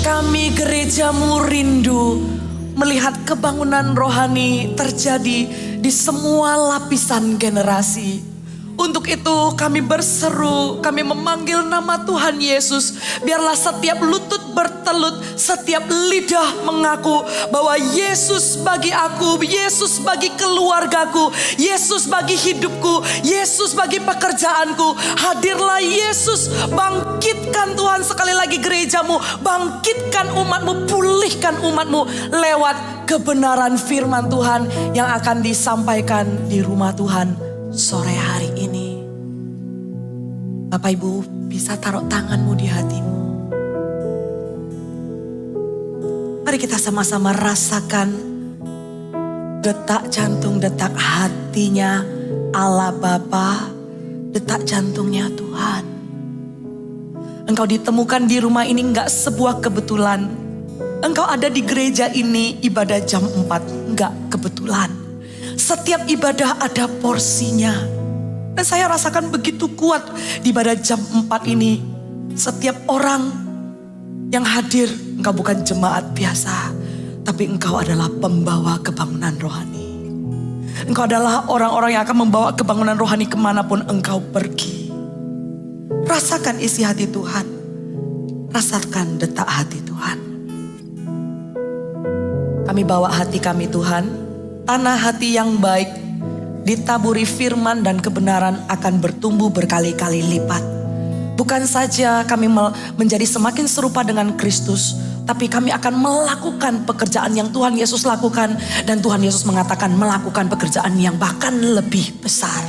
Kami gerejamu rindu melihat kebangunan rohani terjadi di semua lapisan generasi. Untuk itu kami berseru, kami memanggil nama Tuhan Yesus. Biarlah setiap lutut bertelut, setiap lidah mengaku bahwa Yesus bagi aku, Yesus bagi keluargaku, Yesus bagi hidupku, Yesus bagi pekerjaanku. Hadirlah Yesus, bangkitkan Tuhan sekali lagi gerejamu, bangkitkan umatmu, pulihkan umatmu lewat kebenaran firman Tuhan yang akan disampaikan di rumah Tuhan sore hari ini. Bapak Ibu bisa taruh tanganmu di hatimu. Mari kita sama-sama rasakan detak jantung, detak hatinya Allah Bapa, detak jantungnya Tuhan. Engkau ditemukan di rumah ini gak sebuah kebetulan. Engkau ada di gereja ini ibadah jam 4, gak kebetulan. Setiap ibadah ada porsinya. Dan saya rasakan begitu kuat di ibadah jam 4 ini. Setiap orang yang hadir, engkau bukan jemaat biasa, tapi engkau adalah pembawa kebangunan rohani. Engkau adalah orang-orang yang akan membawa kebangunan rohani kemanapun engkau pergi. Rasakan isi hati Tuhan. Rasakan detak hati Tuhan. Kami bawa hati kami Tuhan. Tanah hati yang baik ditaburi firman dan kebenaran akan bertumbuh berkali-kali lipat. Bukan saja kami menjadi semakin serupa dengan Kristus, tapi kami akan melakukan pekerjaan yang Tuhan Yesus lakukan. Dan Tuhan Yesus mengatakan melakukan pekerjaan yang bahkan lebih besar.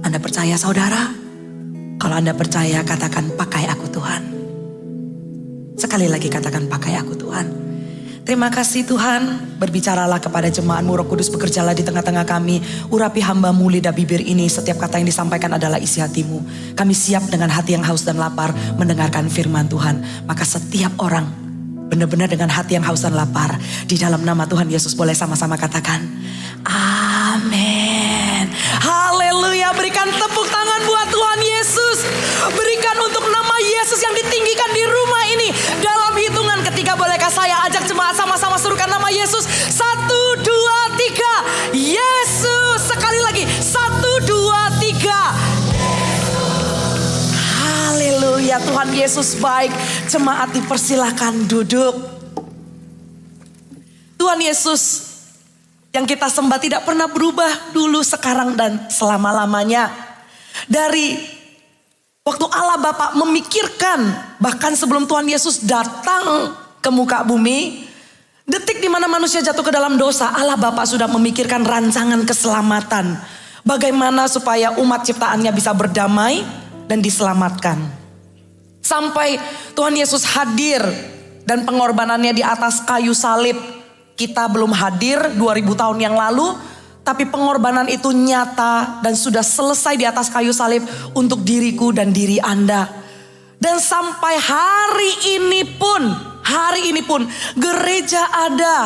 Anda percaya saudara? Kalau Anda percaya katakan pakai aku Tuhan. Sekali lagi katakan pakai aku Tuhan. Terima kasih Tuhan, berbicaralah kepada jemaat-Mu, Roh Kudus bekerjalah di tengah-tengah kami. Urapi hamba-Mu lidah bibir ini, setiap kata yang disampaikan adalah isi hati-Mu. Kami siap dengan hati yang haus dan lapar mendengarkan firman Tuhan. Maka setiap orang benar-benar dengan hati yang haus dan lapar, di dalam nama Tuhan Yesus boleh sama-sama katakan amin. Haleluya, berikan tepuk tangan buat Tuhan Yesus. Berikan untuk nama Yesus yang ditinggikan di rumah ini. Dalam hitungan ketiga bolehkah saya ajak jemaat sama-sama serukan nama Yesus. 1, 2, 3. Yesus. Sekali lagi. 1, 2, 3. Haleluya, Tuhan Yesus baik. Jemaat dipersilahkan duduk. Tuhan Yesus yang kita sembah tidak pernah berubah dulu, sekarang dan selama-lamanya. Dari waktu Allah Bapa memikirkan, bahkan sebelum Tuhan Yesus datang ke muka bumi, detik di mana manusia jatuh ke dalam dosa, Allah Bapa sudah memikirkan rancangan keselamatan. Bagaimana supaya umat ciptaannya bisa berdamai dan diselamatkan. Sampai Tuhan Yesus hadir dan pengorbanannya di atas kayu salib. Kita belum hadir 2000 tahun yang lalu, tapi pengorbanan itu nyata dan sudah selesai di atas kayu salib untuk diriku dan diri Anda. Dan sampai hari ini pun gereja ada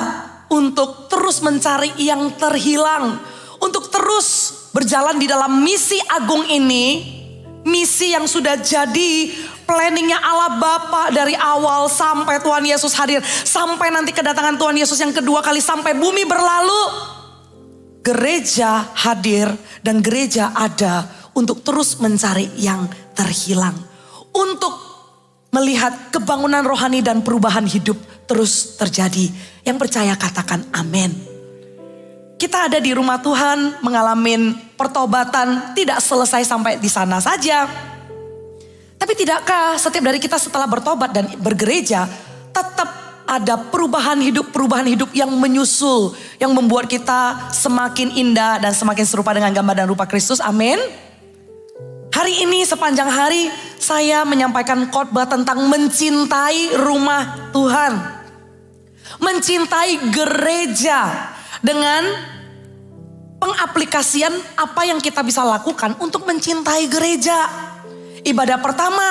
untuk terus mencari yang terhilang. Untuk terus berjalan di dalam misi agung ini. Misi yang sudah jadi planningnya Allah Bapa dari awal sampai Tuhan Yesus hadir. Sampai nanti kedatangan Tuhan Yesus yang kedua kali, sampai bumi berlalu. Gereja hadir dan gereja ada untuk terus mencari yang terhilang. Untuk melihat kebangunan rohani dan perubahan hidup terus terjadi. Yang percaya katakan amin. Kita ada di rumah Tuhan mengalami pertobatan, tidak selesai sampai di sana saja. Tapi tidakkah setiap dari kita setelah bertobat dan bergereja tetap ada perubahan hidup yang menyusul, yang membuat kita semakin indah dan semakin serupa dengan gambar dan rupa Kristus. Amin. Hari ini sepanjang hari saya menyampaikan khotbah tentang mencintai rumah Tuhan. Mencintai gereja dengan pengaplikasian apa yang kita bisa lakukan untuk mencintai gereja. Ibadah pertama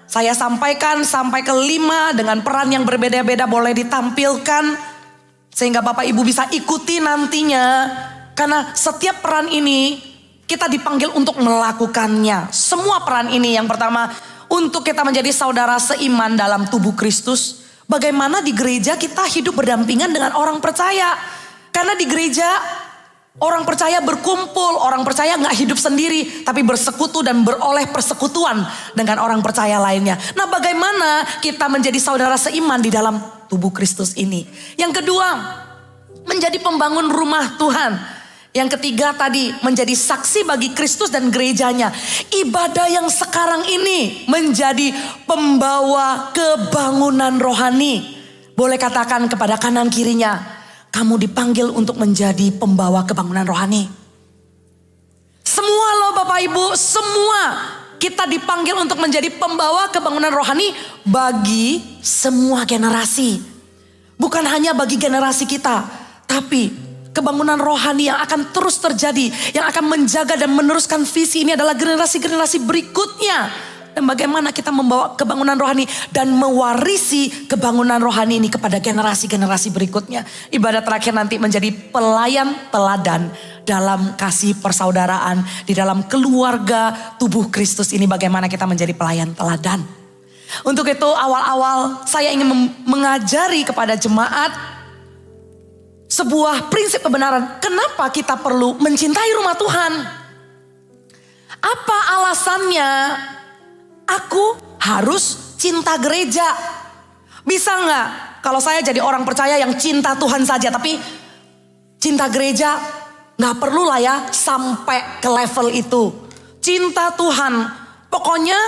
saya sampaikan sampai ke 5 dengan peran yang berbeda-beda boleh ditampilkan. Sehingga Bapak Ibu bisa ikuti nantinya. Karena setiap peran ini kita dipanggil untuk melakukannya. Semua peran ini, yang pertama untuk kita menjadi saudara seiman dalam tubuh Kristus, bagaimana di gereja kita hidup berdampingan dengan orang percaya. Karena di gereja orang percaya berkumpul, orang percaya gak hidup sendiri, tapi bersekutu dan beroleh persekutuan dengan orang percaya lainnya. Nah, bagaimana kita menjadi saudara seiman di dalam tubuh Kristus ini? Yang kedua, menjadi pembangun rumah Tuhan. Yang ketiga tadi, menjadi saksi bagi Kristus dan gerejanya. Ibadah yang sekarang ini menjadi pembawa kebangunan rohani. Boleh katakan kepada kanan kirinya, kamu dipanggil untuk menjadi pembawa kebangunan rohani. Semua loh Bapak Ibu, semua kita dipanggil untuk menjadi pembawa kebangunan rohani bagi semua generasi. Bukan hanya bagi generasi kita, tapi kebangunan rohani yang akan terus terjadi, yang akan menjaga dan meneruskan visi ini adalah generasi-generasi berikutnya. Dan bagaimana kita membawa kebangunan rohani dan mewarisi kebangunan rohani ini kepada generasi-generasi berikutnya. Ibadah terakhir nanti menjadi pelayan teladan dalam kasih persaudaraan, di dalam keluarga tubuh Kristus ini, bagaimana kita menjadi pelayan teladan. Untuk itu awal-awal saya ingin mengajari kepada jemaat sebuah prinsip kebenaran. Kenapa kita perlu mencintai rumah Tuhan? Apa alasannya aku harus cinta gereja? Bisa nggak kalau saya jadi orang percaya yang cinta Tuhan saja, tapi cinta gereja nggak perlu lah ya sampai ke level itu. Cinta Tuhan, pokoknya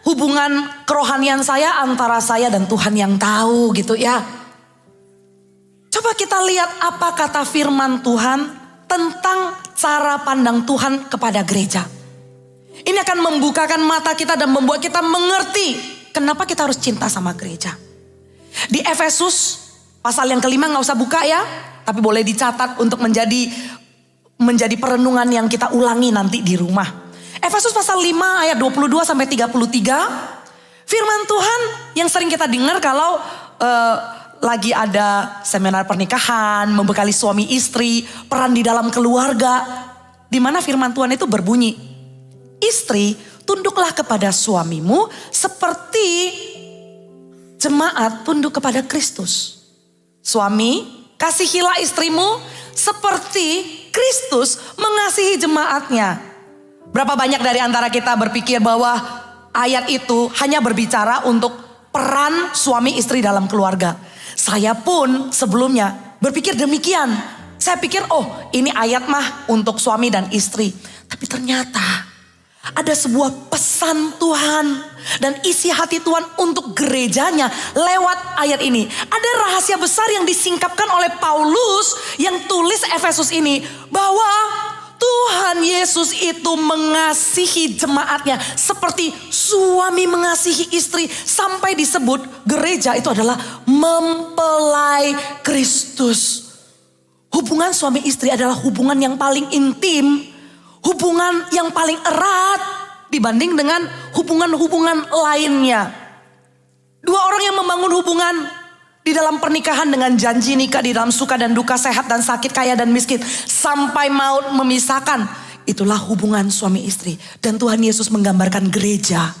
hubungan kerohanian saya antara saya dan Tuhan yang tahu gitu ya. Coba kita lihat apa kata firman Tuhan tentang cara pandang Tuhan kepada gereja. Ini akan membukakan mata kita dan membuat kita mengerti kenapa kita harus cinta sama gereja. Di Efesus pasal yang kelima, gak usah buka ya, tapi boleh dicatat untuk menjadi perenungan yang kita ulangi nanti di rumah. Efesus pasal 5 ayat 22 sampai 33. Firman Tuhan yang sering kita dengar kalau lagi ada seminar pernikahan, membekali suami istri, peran di dalam keluarga. Di mana firman Tuhan itu berbunyi, istri tunduklah kepada suamimu seperti jemaat tunduk kepada Kristus. Suami, kasihilah istrimu seperti Kristus mengasihi jemaatnya. Berapa banyak dari antara kita berpikir bahwa ayat itu hanya berbicara untuk peran suami istri dalam keluarga. Saya pun sebelumnya berpikir demikian. Saya pikir ini ayat mah untuk suami dan istri. Tapi ternyata ada sebuah pesan Tuhan dan isi hati Tuhan untuk gerejanya lewat ayat ini. Ada rahasia besar yang disingkapkan oleh Paulus yang tulis Efesus ini. Bahwa Tuhan Yesus itu mengasihi jemaatnya seperti suami mengasihi istri. Sampai disebut gereja itu adalah mempelai Kristus. Hubungan suami istri adalah hubungan yang paling intim. Hubungan yang paling erat dibanding dengan hubungan-hubungan lainnya. Dua orang yang membangun hubungan di dalam pernikahan dengan janji nikah di dalam suka dan duka, sehat dan sakit, kaya dan miskin, sampai maut memisahkan. Itulah hubungan suami istri. Dan Tuhan Yesus menggambarkan gereja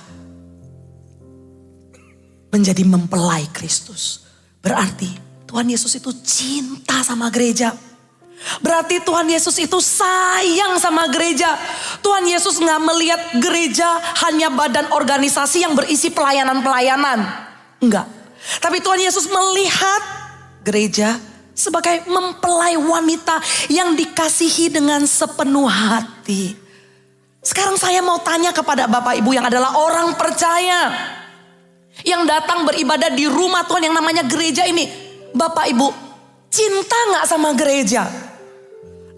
menjadi mempelai Kristus. Berarti Tuhan Yesus itu cinta sama gereja. Berarti Tuhan Yesus itu sayang sama gereja. Tuhan Yesus gak melihat gereja hanya badan organisasi yang berisi pelayanan-pelayanan. Enggak. Tapi Tuhan Yesus melihat gereja sebagai mempelai wanita yang dikasihi dengan sepenuh hati. Sekarang saya mau tanya kepada Bapak Ibu yang adalah orang percaya, yang datang beribadah di rumah Tuhan yang namanya gereja ini. Bapak Ibu cinta gak sama gereja?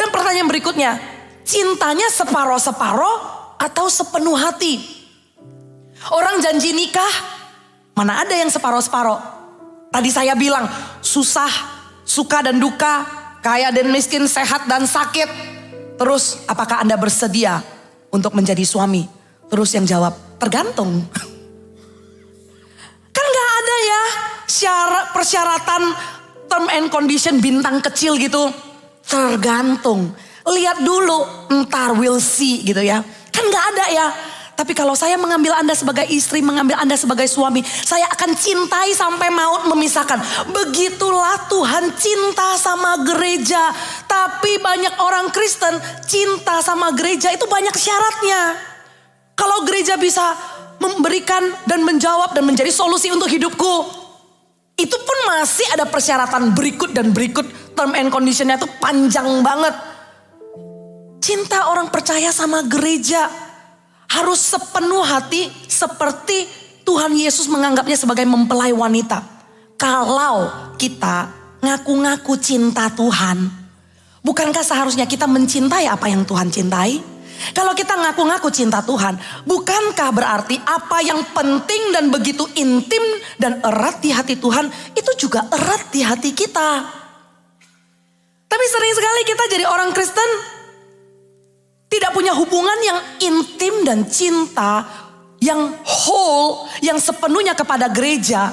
Dan pertanyaan berikutnya, cintanya separoh-separoh atau sepenuh hati? Orang janji nikah, mana ada yang separoh-separoh? Tadi saya bilang susah, suka dan duka, kaya dan miskin, sehat dan sakit. Terus apakah Anda bersedia untuk menjadi suami? Terus yang jawab, tergantung. Kan gak ada ya persyaratan term and condition bintang kecil gitu. Tergantung. Lihat dulu, entar we'll see gitu ya. Kan gak ada ya. Tapi kalau saya mengambil Anda sebagai istri, mengambil Anda sebagai suami, saya akan cintai sampai maut memisahkan. Begitulah Tuhan cinta sama gereja. Tapi banyak orang Kristen cinta sama gereja itu banyak syaratnya. Kalau gereja bisa memberikan dan menjawab dan menjadi solusi untuk hidupku, itu pun masih ada persyaratan berikut dan berikut. Term and conditionnya itu panjang banget. Cinta orang percaya sama gereja harus sepenuh hati seperti Tuhan Yesus menganggapnya sebagai mempelai wanita. Kalau kita ngaku-ngaku cinta Tuhan, bukankah seharusnya kita mencintai apa yang Tuhan cintai? Kalau kita ngaku-ngaku cinta Tuhan, bukankah berarti apa yang penting dan begitu intim dan erat di hati Tuhan, itu juga erat di hati kita? Tapi sering sekali kita jadi orang Kristen tidak punya hubungan yang intim dan cinta yang whole, yang sepenuhnya kepada gereja.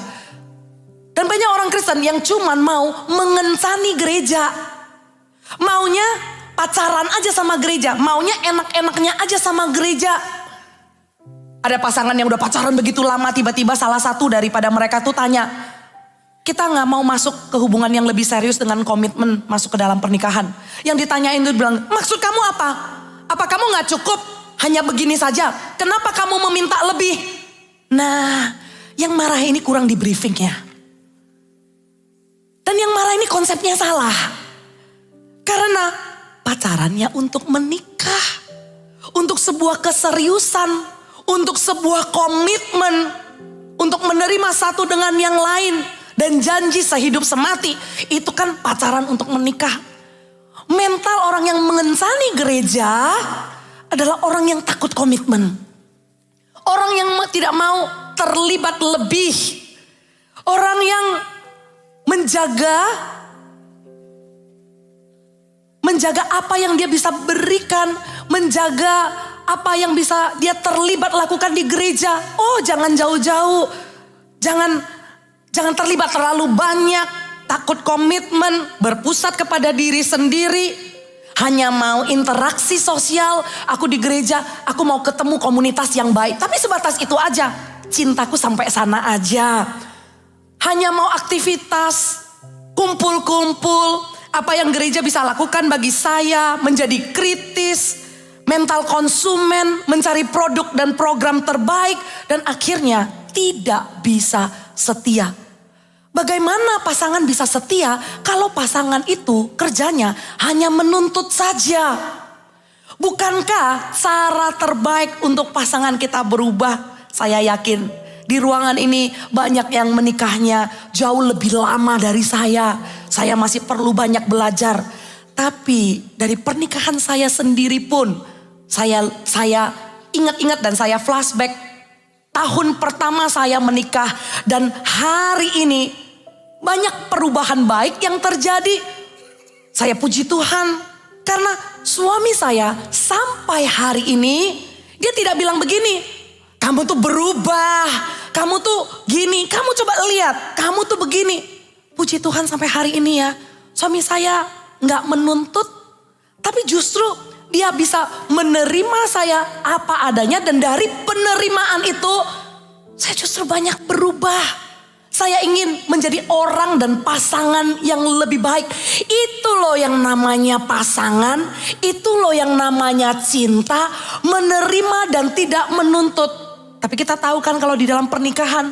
Dan banyak orang Kristen yang cuman mau mengencani gereja. Maunya pacaran aja sama gereja, maunya enak-enaknya aja sama gereja. Ada pasangan yang udah pacaran begitu lama, tiba-tiba salah satu daripada mereka tuh tanya, kita gak mau masuk ke hubungan yang lebih serius dengan komitmen masuk ke dalam pernikahan. Yang ditanyain tuh bilang, maksud kamu apa? Apa kamu gak cukup hanya begini saja? Kenapa kamu meminta lebih? Nah, yang marah ini kurang di briefing ya. Dan yang marah ini konsepnya salah. Karena pacarannya untuk menikah. Untuk sebuah keseriusan. Untuk sebuah komitmen. Untuk menerima satu dengan yang lain. Dan janji sehidup semati. Itu kan pacaran untuk menikah. Mental orang yang mengencani gereja adalah orang yang takut komitmen. Orang yang tidak mau terlibat lebih. Orang yang menjaga apa yang dia bisa berikan. Menjaga apa yang bisa dia terlibat lakukan di gereja. Oh, jangan jauh-jauh. Jangan terlibat terlalu banyak. Takut komitmen, berpusat kepada diri sendiri. Hanya mau interaksi sosial. Aku di gereja, aku mau ketemu komunitas yang baik. Tapi sebatas itu aja. Cintaku sampai sana aja. Hanya mau aktivitas, kumpul-kumpul. Apa yang gereja bisa lakukan bagi saya, menjadi kritis. Mental konsumen, mencari produk dan program terbaik. Dan akhirnya tidak bisa setia. Bagaimana pasangan bisa setia kalau pasangan itu kerjanya hanya menuntut saja? Bukankah cara terbaik untuk pasangan kita berubah? Saya yakin di ruangan ini banyak yang menikahnya jauh lebih lama dari saya. Saya masih perlu banyak belajar. Tapi dari pernikahan saya sendiri pun saya ingat-ingat dan saya flashback. Tahun pertama saya menikah dan hari ini banyak perubahan baik yang terjadi. Saya puji Tuhan karena suami saya sampai hari ini dia tidak bilang begini, kamu tuh berubah, kamu tuh gini, kamu coba lihat, kamu tuh begini. Puji Tuhan sampai hari ini ya, suami saya gak menuntut, tapi justru dia bisa menerima saya apa adanya. Dan dari penerimaan itu saya justru banyak berubah. Saya ingin menjadi orang dan pasangan yang lebih baik. Itu loh yang namanya pasangan. Itu loh yang namanya cinta. Menerima dan tidak menuntut. Tapi kita tahu kan kalau di dalam pernikahan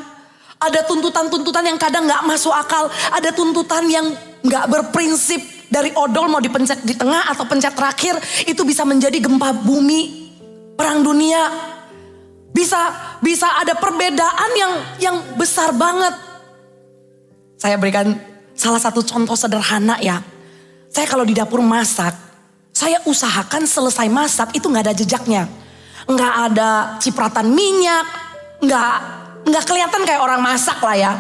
ada tuntutan-tuntutan yang kadang gak masuk akal. Ada tuntutan yang gak berprinsip. Dari odol mau dipencet di tengah atau pencet terakhir. Itu bisa menjadi gempa bumi. Perang dunia. Bisa ada perbedaan yang besar banget. Saya berikan salah satu contoh sederhana ya. Saya kalau di dapur masak, saya usahakan selesai masak itu gak ada jejaknya. Gak ada cipratan minyak, gak kelihatan kayak orang masak lah ya.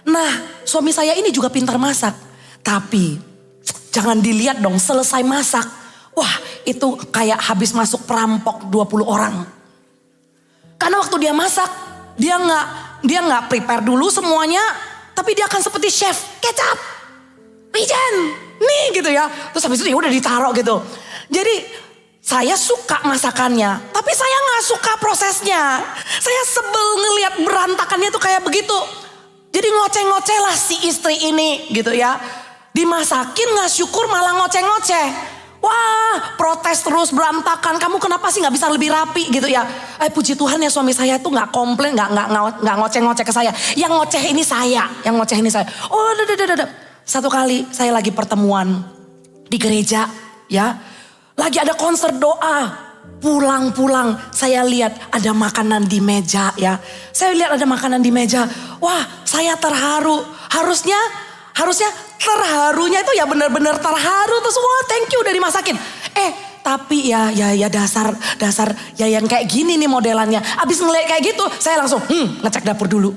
Nah, suami saya ini juga pintar masak. Tapi jangan dilihat dong selesai masak. Wah, itu kayak habis masuk perampok 20 orang. Karena waktu dia masak, dia gak prepare dulu semuanya. Tapi dia akan seperti chef, kecap, wijen, nih gitu ya. Terus habis itu ya udah ditaruh gitu. Jadi Saya suka masakannya, tapi saya gak suka prosesnya. Saya sebel ngelihat berantakannya tuh kayak begitu. Jadi ngoceh-ngoceh lah si istri ini gitu ya. Dimasakin gak syukur malah ngoceh-ngoceh. Wah, protes terus berantakan. Kamu kenapa sih gak bisa lebih rapi gitu ya. Puji Tuhan ya suami saya tuh gak komplain, gak ngoceh-ngoceh ke saya. Yang ngoceh ini saya, Oh, satu kali saya lagi pertemuan di gereja ya. Lagi ada konser doa. Pulang-pulang saya lihat ada makanan di meja ya. Saya lihat ada makanan di meja. Wah, saya terharu. Harusnya terharunya itu ya benar-benar terharu. Terus wah, thank you udah dimasakin. Tapi ya dasar Yayan kayak gini nih modelannya. Abis ngeliat kayak gitu, saya langsung ngecek dapur dulu.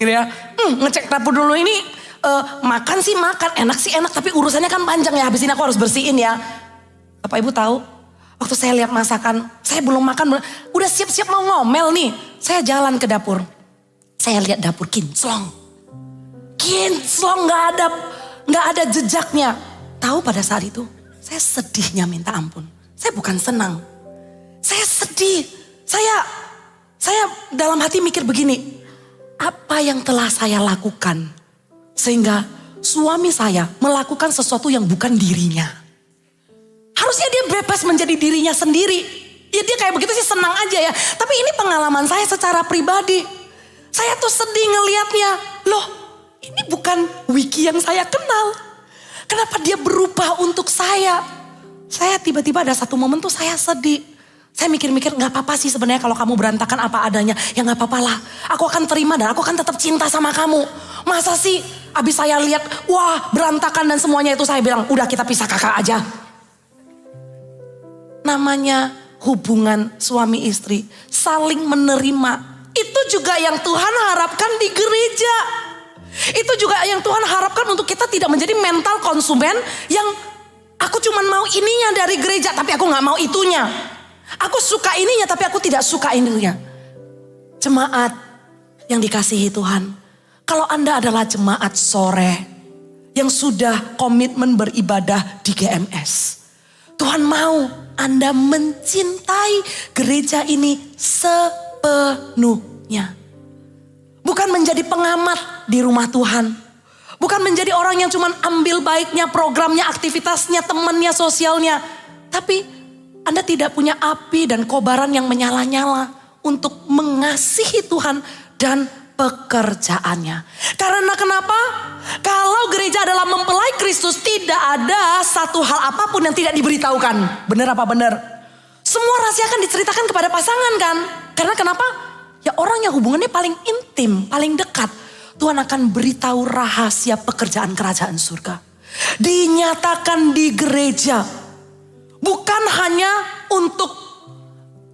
Gitu ya. Ngecek dapur dulu ini makan sih makan, enak sih enak, tapi urusannya kan panjang ya. Habis ini aku harus bersihin ya. Bapak Ibu tahu, waktu saya lihat masakan, saya belum makan, udah siap-siap mau ngomel nih. Saya jalan ke dapur, saya lihat dapur kinclong, nggak ada jejaknya. Tahu pada saat itu, saya sedihnya minta ampun. Saya bukan senang, saya sedih. Saya dalam hati mikir begini, apa yang telah saya lakukan sehingga suami saya melakukan sesuatu yang bukan dirinya. Harusnya dia bebas menjadi dirinya sendiri. Ya dia kayak begitu sih senang aja ya. Tapi ini pengalaman saya secara pribadi. Saya tuh sedih ngelihatnya. Loh, ini bukan Wiki yang saya kenal. Kenapa dia berubah untuk saya? Saya tiba-tiba ada satu momen tuh saya sedih. Saya mikir-mikir gak apa-apa sih sebenarnya kalau kamu berantakan apa adanya. Ya gak apa-apa lah. Aku akan terima dan aku akan tetap cinta sama kamu. Masa sih abis saya lihat wah berantakan dan semuanya itu saya bilang udah kita pisah kakak aja. Namanya hubungan suami istri saling menerima. Itu juga yang Tuhan harapkan di gereja. Itu juga yang Tuhan harapkan untuk kita tidak menjadi mental konsumen yang aku cuma mau ininya dari gereja tapi aku gak mau itunya. Aku suka ininya tapi aku tidak suka ininya. Jemaat yang dikasihi Tuhan. Kalau Anda adalah jemaat sore yang sudah komitmen beribadah di GMS. Tuhan mau Anda mencintai gereja ini sepenuhnya. Bukan menjadi pengamat di rumah Tuhan. Bukan menjadi orang yang cuma ambil baiknya, programnya, aktivitasnya, temannya, sosialnya. Tapi Anda tidak punya api dan kobaran yang menyala-nyala untuk mengasihi Tuhan dan pekerjaannya. Karena kenapa? Kalau gereja adalah mempelai Kristus, tidak ada satu hal apapun yang tidak diberitahukan. Benar apa benar? Semua rahasia akan diceritakan kepada pasangan kan? Karena kenapa? Ya orang yang hubungannya paling intim, paling dekat. Tuhan akan beritahu rahasia pekerjaan kerajaan surga. Dinyatakan di gereja. Bukan hanya untuk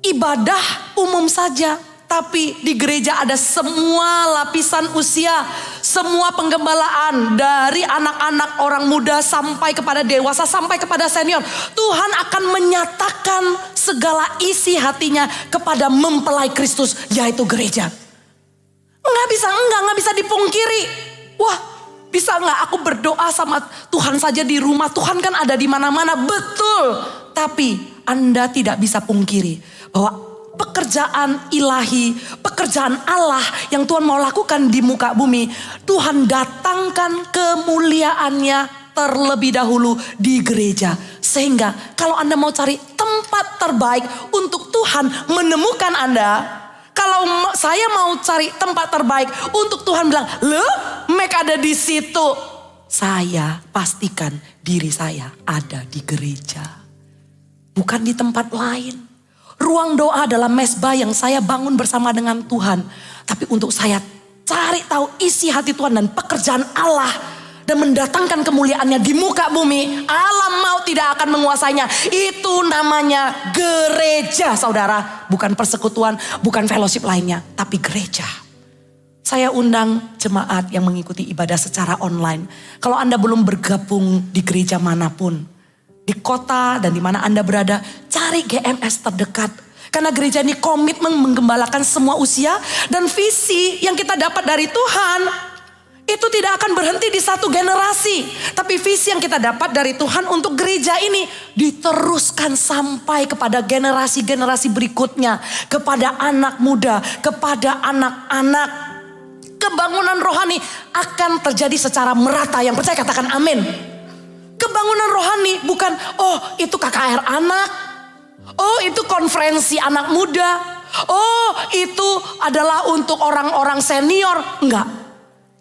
ibadah umum saja. Tapi di gereja ada semua lapisan usia, semua penggembalaan dari anak-anak, orang muda sampai kepada dewasa, sampai kepada senior. Tuhan akan menyatakan segala isi hatinya kepada mempelai Kristus, yaitu gereja. Nggak bisa dipungkiri. Wah, bisa nggak aku berdoa sama Tuhan saja di rumah? Tuhan kan ada di mana-mana, betul. Tapi Anda tidak bisa pungkiri bahwa pekerjaan ilahi, pekerjaan Allah yang Tuhan mau lakukan di muka bumi. Tuhan datangkan kemuliaannya terlebih dahulu di gereja. Sehingga kalau Anda mau cari tempat terbaik untuk Tuhan menemukan Anda. Kalau saya mau cari tempat terbaik untuk Tuhan bilang, loh, Mek ada di situ. Saya pastikan diri saya ada di gereja. Bukan di tempat lain. Ruang doa adalah mesbah yang saya bangun bersama dengan Tuhan. Tapi untuk saya cari tahu isi hati Tuhan dan pekerjaan Allah. Dan mendatangkan kemuliaannya di muka bumi. Alam maut tidak akan menguasainya. Itu namanya gereja, saudara. Bukan persekutuan, bukan fellowship lainnya. Tapi gereja. Saya undang jemaat yang mengikuti ibadah secara online. Kalau Anda belum bergabung di gereja manapun. Di kota dan di mana Anda berada, cari GMS terdekat. Karena gereja ini komitmen menggembalakan semua usia dan visi yang kita dapat dari Tuhan. itu tidak akan berhenti di satu generasi. Tapi visi yang kita dapat dari Tuhan untuk gereja ini diteruskan sampai kepada generasi-generasi berikutnya. Kepada anak muda, kepada anak-anak. Kebangunan rohani akan terjadi secara merata. Yang percaya katakan amin. Kebangunan rohani bukan, oh itu KKR anak. Oh itu konferensi anak muda. Oh itu adalah untuk orang-orang senior. Enggak.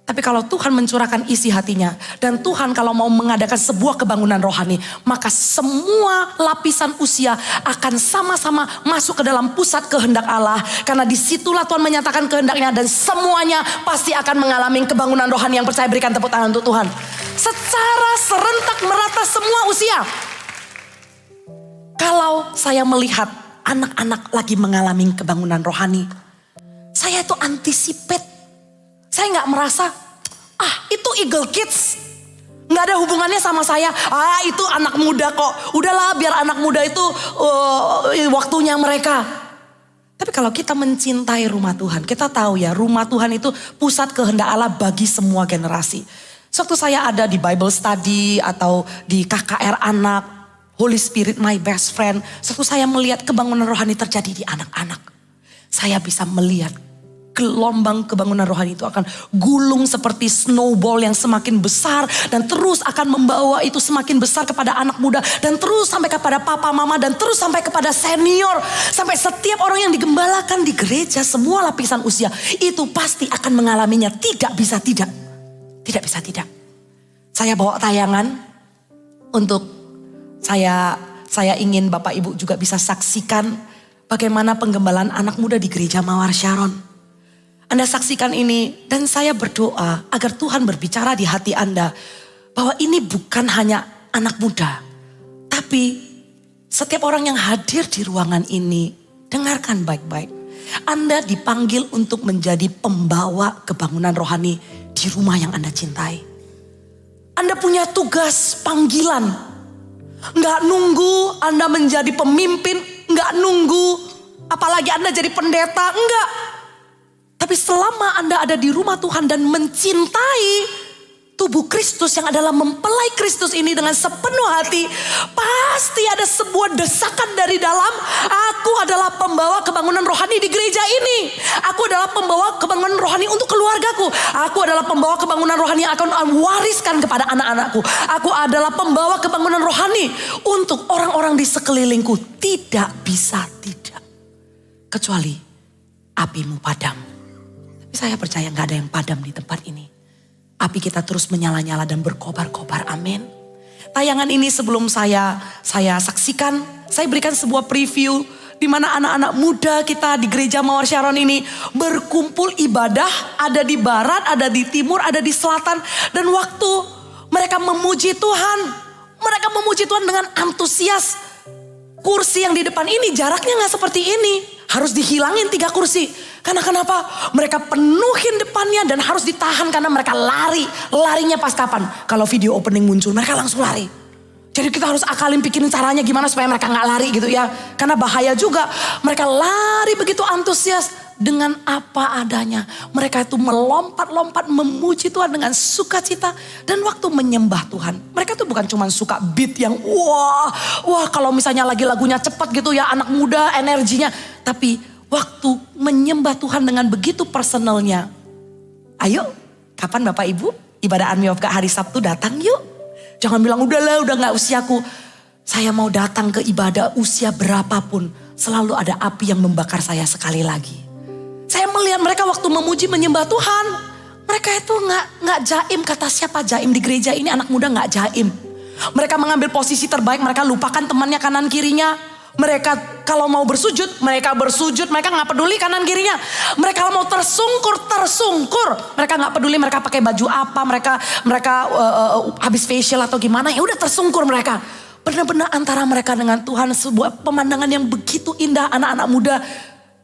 Tapi kalau Tuhan mencurahkan isi hatinya. Dan Tuhan kalau mau mengadakan sebuah kebangunan rohani. Maka semua lapisan usia akan sama-sama masuk ke dalam pusat kehendak Allah. Karena disitulah Tuhan menyatakan kehendaknya. Dan semuanya pasti akan mengalami kebangunan rohani. Yang percaya berikan tepuk tangan untuk Tuhan. Secara serentak merata semua usia. Kalau saya melihat anak-anak lagi mengalami kebangunan rohani, saya itu anticipate. Saya gak merasa, itu Eagle Kids. Gak ada hubungannya sama saya. Itu anak muda kok. Udahlah biar anak muda itu waktunya mereka. Tapi kalau kita mencintai rumah Tuhan, kita tahu ya rumah Tuhan itu pusat kehendak Allah bagi semua generasi. Waktu saya ada di Bible Study atau di KKR anak, Holy Spirit my best friend. Waktu saya melihat kebangunan rohani terjadi di anak-anak. Saya bisa melihat gelombang kebangunan rohani itu akan gulung seperti snowball yang semakin besar. Dan terus akan membawa itu semakin besar kepada anak muda. Dan terus sampai kepada papa mama dan terus sampai kepada senior. Sampai setiap orang yang digembalakan di gereja semua lapisan usia. Itu pasti akan mengalaminya, tidak bisa tidak. Tidak bisa tidak. Saya bawa tayangan untuk saya ingin Bapak Ibu juga bisa saksikan bagaimana penggembalaan anak muda di gereja Mawar Sharon. Anda saksikan ini dan saya berdoa agar Tuhan berbicara di hati Anda bahwa ini bukan hanya anak muda, tapi setiap orang yang hadir di ruangan ini dengarkan baik-baik. Anda dipanggil untuk menjadi pembawa kebangunan rohani di rumah yang Anda cintai. Anda punya tugas panggilan. Nggak nunggu Anda menjadi pemimpin, nggak nunggu apalagi Anda jadi pendeta, enggak. Tapi selama Anda ada di rumah Tuhan dan mencintai tubuh Kristus yang adalah mempelai Kristus ini dengan sepenuh hati, pasti ada sebuah desakan dari dalam. Aku adalah pembawa kebangunan rohani di gereja ini. Aku adalah pembawa kebangunan rohani untuk keluargaku. Aku adalah pembawa kebangunan rohani yang akan wariskan kepada anak-anakku. Aku adalah pembawa kebangunan rohani untuk orang-orang di sekelilingku. Tidak bisa tidak. Kecuali apimu padam. Tapi saya percaya gak ada yang padam di tempat ini. Api kita terus menyala-nyala dan berkobar-kobar. Amin. Tayangan ini sebelum saya saksikan, saya berikan sebuah preview di mana anak-anak muda kita di gereja Mawar Sharon ini berkumpul ibadah, ada di barat, ada di timur, ada di selatan, dan waktu mereka memuji Tuhan, mereka memuji Tuhan dengan antusias. Kursi yang di depan ini jaraknya nggak seperti ini, harus dihilangin 3 kursi. Karena kenapa? Mereka penuhin depannya dan harus ditahan karena mereka lari. Larinya pas kapan? Kalau video opening muncul mereka langsung lari. Jadi kita harus akalin pikirin caranya gimana supaya mereka gak lari gitu ya. Karena bahaya juga. Mereka lari begitu antusias dengan apa adanya. Mereka itu melompat-lompat memuji Tuhan dengan sukacita. Dan waktu menyembah Tuhan. Mereka tuh bukan cuma suka beat yang wah kalau misalnya lagi lagunya cepat gitu ya, anak muda energinya. Tapi waktu menyembah Tuhan dengan begitu personalnya. Ayo, kapan Bapak Ibu ibadah Army of God hari Sabtu datang yuk. Jangan bilang udah gak usiaku. Saya mau datang ke ibadah usia berapapun. Selalu ada api yang membakar saya sekali lagi. Saya melihat mereka waktu memuji menyembah Tuhan. Mereka itu gak jaim. Kata siapa jaim di gereja ini, anak muda gak jaim. Mereka mengambil posisi terbaik. Mereka lupakan temannya kanan kirinya. Mereka kalau mau bersujud, mereka bersujud. Mereka gak peduli kanan kirinya. Mereka kalau mau tersungkur. Mereka gak peduli mereka pakai baju apa. Mereka habis facial atau gimana. Ya udah tersungkur mereka. Benar-benar antara mereka dengan Tuhan. Sebuah pemandangan yang begitu indah. Anak-anak muda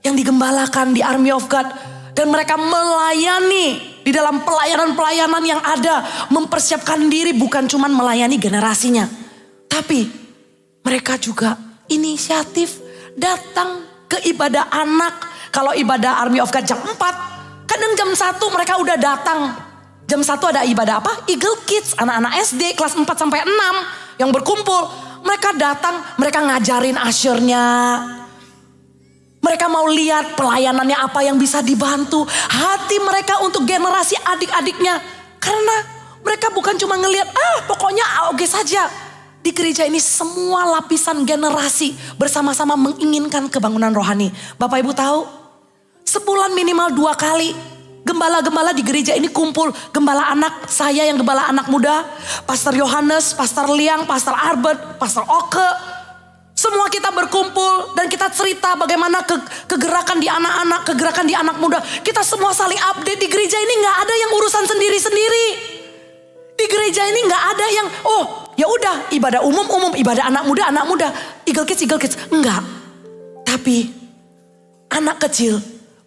yang digembalakan di Army of God. Dan mereka melayani di dalam pelayanan-pelayanan yang ada. Mempersiapkan diri bukan cuma melayani generasinya. Tapi mereka juga inisiatif datang ke ibadah anak. Kalau ibadah Army of God jam 4, kadang jam 1 mereka udah datang. Jam 1 ada ibadah apa? Eagle Kids, anak-anak SD kelas 4 sampai 6 yang berkumpul. Mereka datang, mereka ngajarin ushernya. Mereka mau lihat pelayanannya apa yang bisa dibantu. Hati mereka untuk generasi adik-adiknya. Karena mereka bukan cuma ngelihat, pokoknya AOG saja. Di gereja ini semua lapisan generasi bersama-sama menginginkan kebangunan rohani. Bapak Ibu tahu, sebulan minimal 2 kali gembala-gembala di gereja ini kumpul. Gembala anak, saya yang gembala anak muda, Pastor Yohanes, Pastor Liang, Pastor Albert, Pastor Oke. Semua kita berkumpul dan kita cerita bagaimana kegerakan di anak-anak, kegerakan di anak muda. Kita semua saling update. Di gereja ini gak ada yang urusan sendiri-sendiri. Di gereja ini gak ada yang, ya udah ibadah umum, ibadah anak muda, Eagle Kids. Enggak. Tapi anak kecil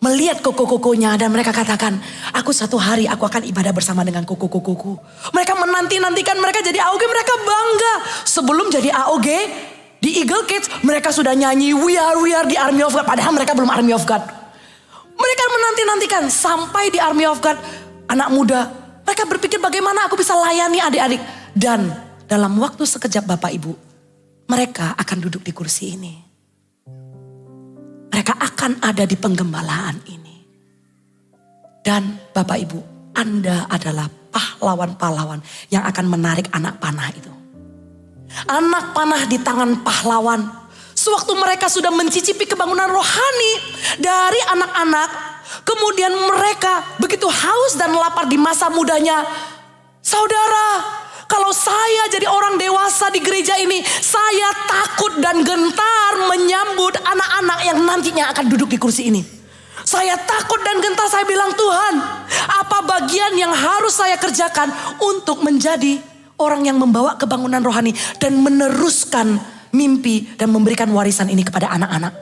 melihat koko-kokonya dan mereka katakan, aku satu hari aku akan ibadah bersama dengan koko-kokoku. Mereka menanti-nantikan mereka jadi AOG, mereka bangga. Sebelum jadi AOG di Eagle Kids mereka sudah nyanyi We are the Army of God. Padahal mereka belum Army of God. Mereka menanti-nantikan sampai di Army of God. Anak muda, mereka berpikir bagaimana aku bisa layani adik-adik. Dan dalam waktu sekejap Bapak Ibu, mereka akan duduk di kursi ini. Mereka akan ada di penggembalaan ini. Dan Bapak Ibu, Anda adalah pahlawan-pahlawan yang akan menarik anak panah itu. Anak panah di tangan pahlawan. Sewaktu mereka sudah mencicipi kebangunan rohani dari anak-anak. Kemudian mereka begitu haus dan lapar di masa mudanya. Saudara, kalau saya jadi orang dewasa di gereja ini, saya takut dan gentar menyambut anak-anak yang nantinya akan duduk di kursi ini. Saya takut dan gentar, saya bilang, Tuhan, apa bagian yang harus saya kerjakan untuk menjadi orang yang membawa kebangunan rohani dan meneruskan mimpi dan memberikan warisan ini kepada anak-anak.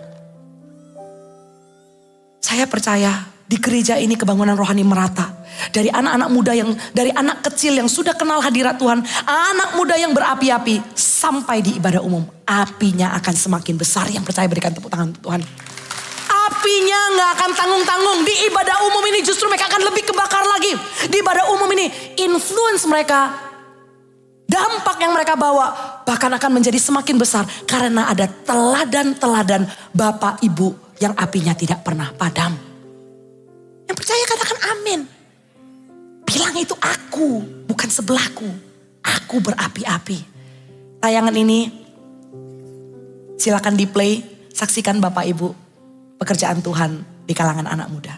Saya percaya di gereja ini kebangunan rohani merata. Dari anak-anak muda dari anak kecil yang sudah kenal hadirat Tuhan. Anak muda yang berapi-api sampai di ibadah umum. Apinya akan semakin besar. Yang percaya berikan tepuk tangan untuk Tuhan. Apinya gak akan tanggung-tanggung. Di ibadah umum ini justru mereka akan lebih kebakar lagi. Di ibadah umum ini influence mereka, dampak yang mereka bawa bahkan akan menjadi semakin besar. Karena ada teladan-teladan Bapak Ibu yang apinya tidak pernah padam. Yang percaya katakan amin. Bilang itu aku, bukan sebelahku. Aku berapi-api. Tayangan ini silakan di play. Saksikan Bapak Ibu pekerjaan Tuhan di kalangan anak muda.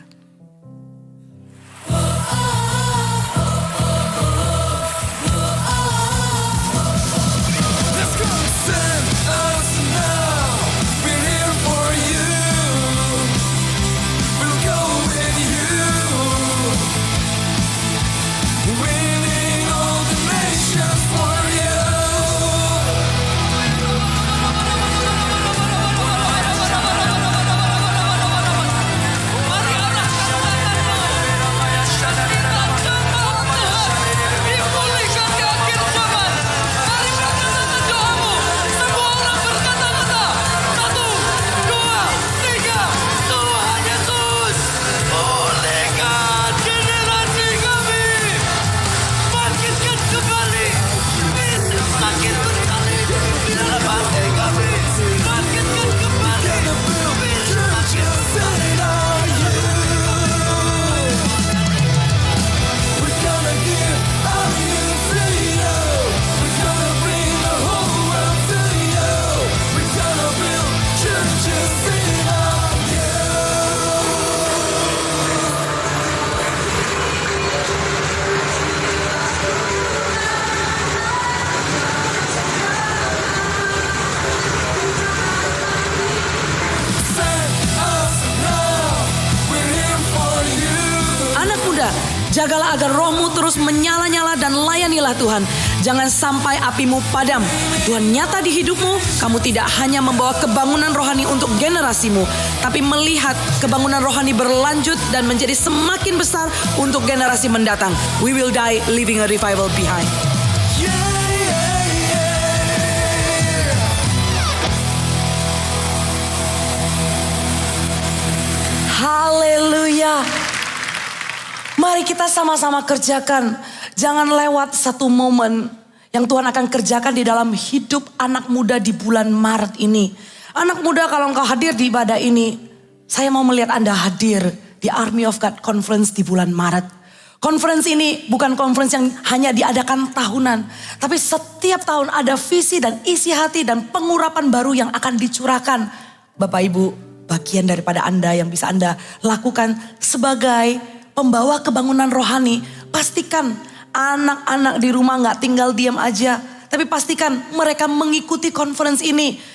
Jagalah agar rohmu terus menyala-nyala dan layanilah Tuhan. Jangan sampai apimu padam. Tuhan nyata di hidupmu. Kamu tidak hanya membawa kebangunan rohani untuk generasimu, tapi melihat kebangunan rohani berlanjut dan menjadi semakin besar untuk generasi mendatang. We will die leaving a revival behind. Haleluya. Mari kita sama-sama kerjakan. Jangan lewat satu momen yang Tuhan akan kerjakan di dalam hidup anak muda di bulan Maret ini. Anak muda, kalau engkau hadir di ibadah ini, saya mau melihat Anda hadir di Army of God Conference di bulan Maret. Conference ini bukan conference yang hanya diadakan tahunan. Tapi setiap tahun ada visi dan isi hati dan pengurapan baru yang akan dicurahkan. Bapak Ibu, bagian daripada Anda yang bisa Anda lakukan sebagai pembawa kebangunan rohani. Pastikan anak-anak di rumah gak tinggal diam aja. Tapi pastikan mereka mengikuti conference ini.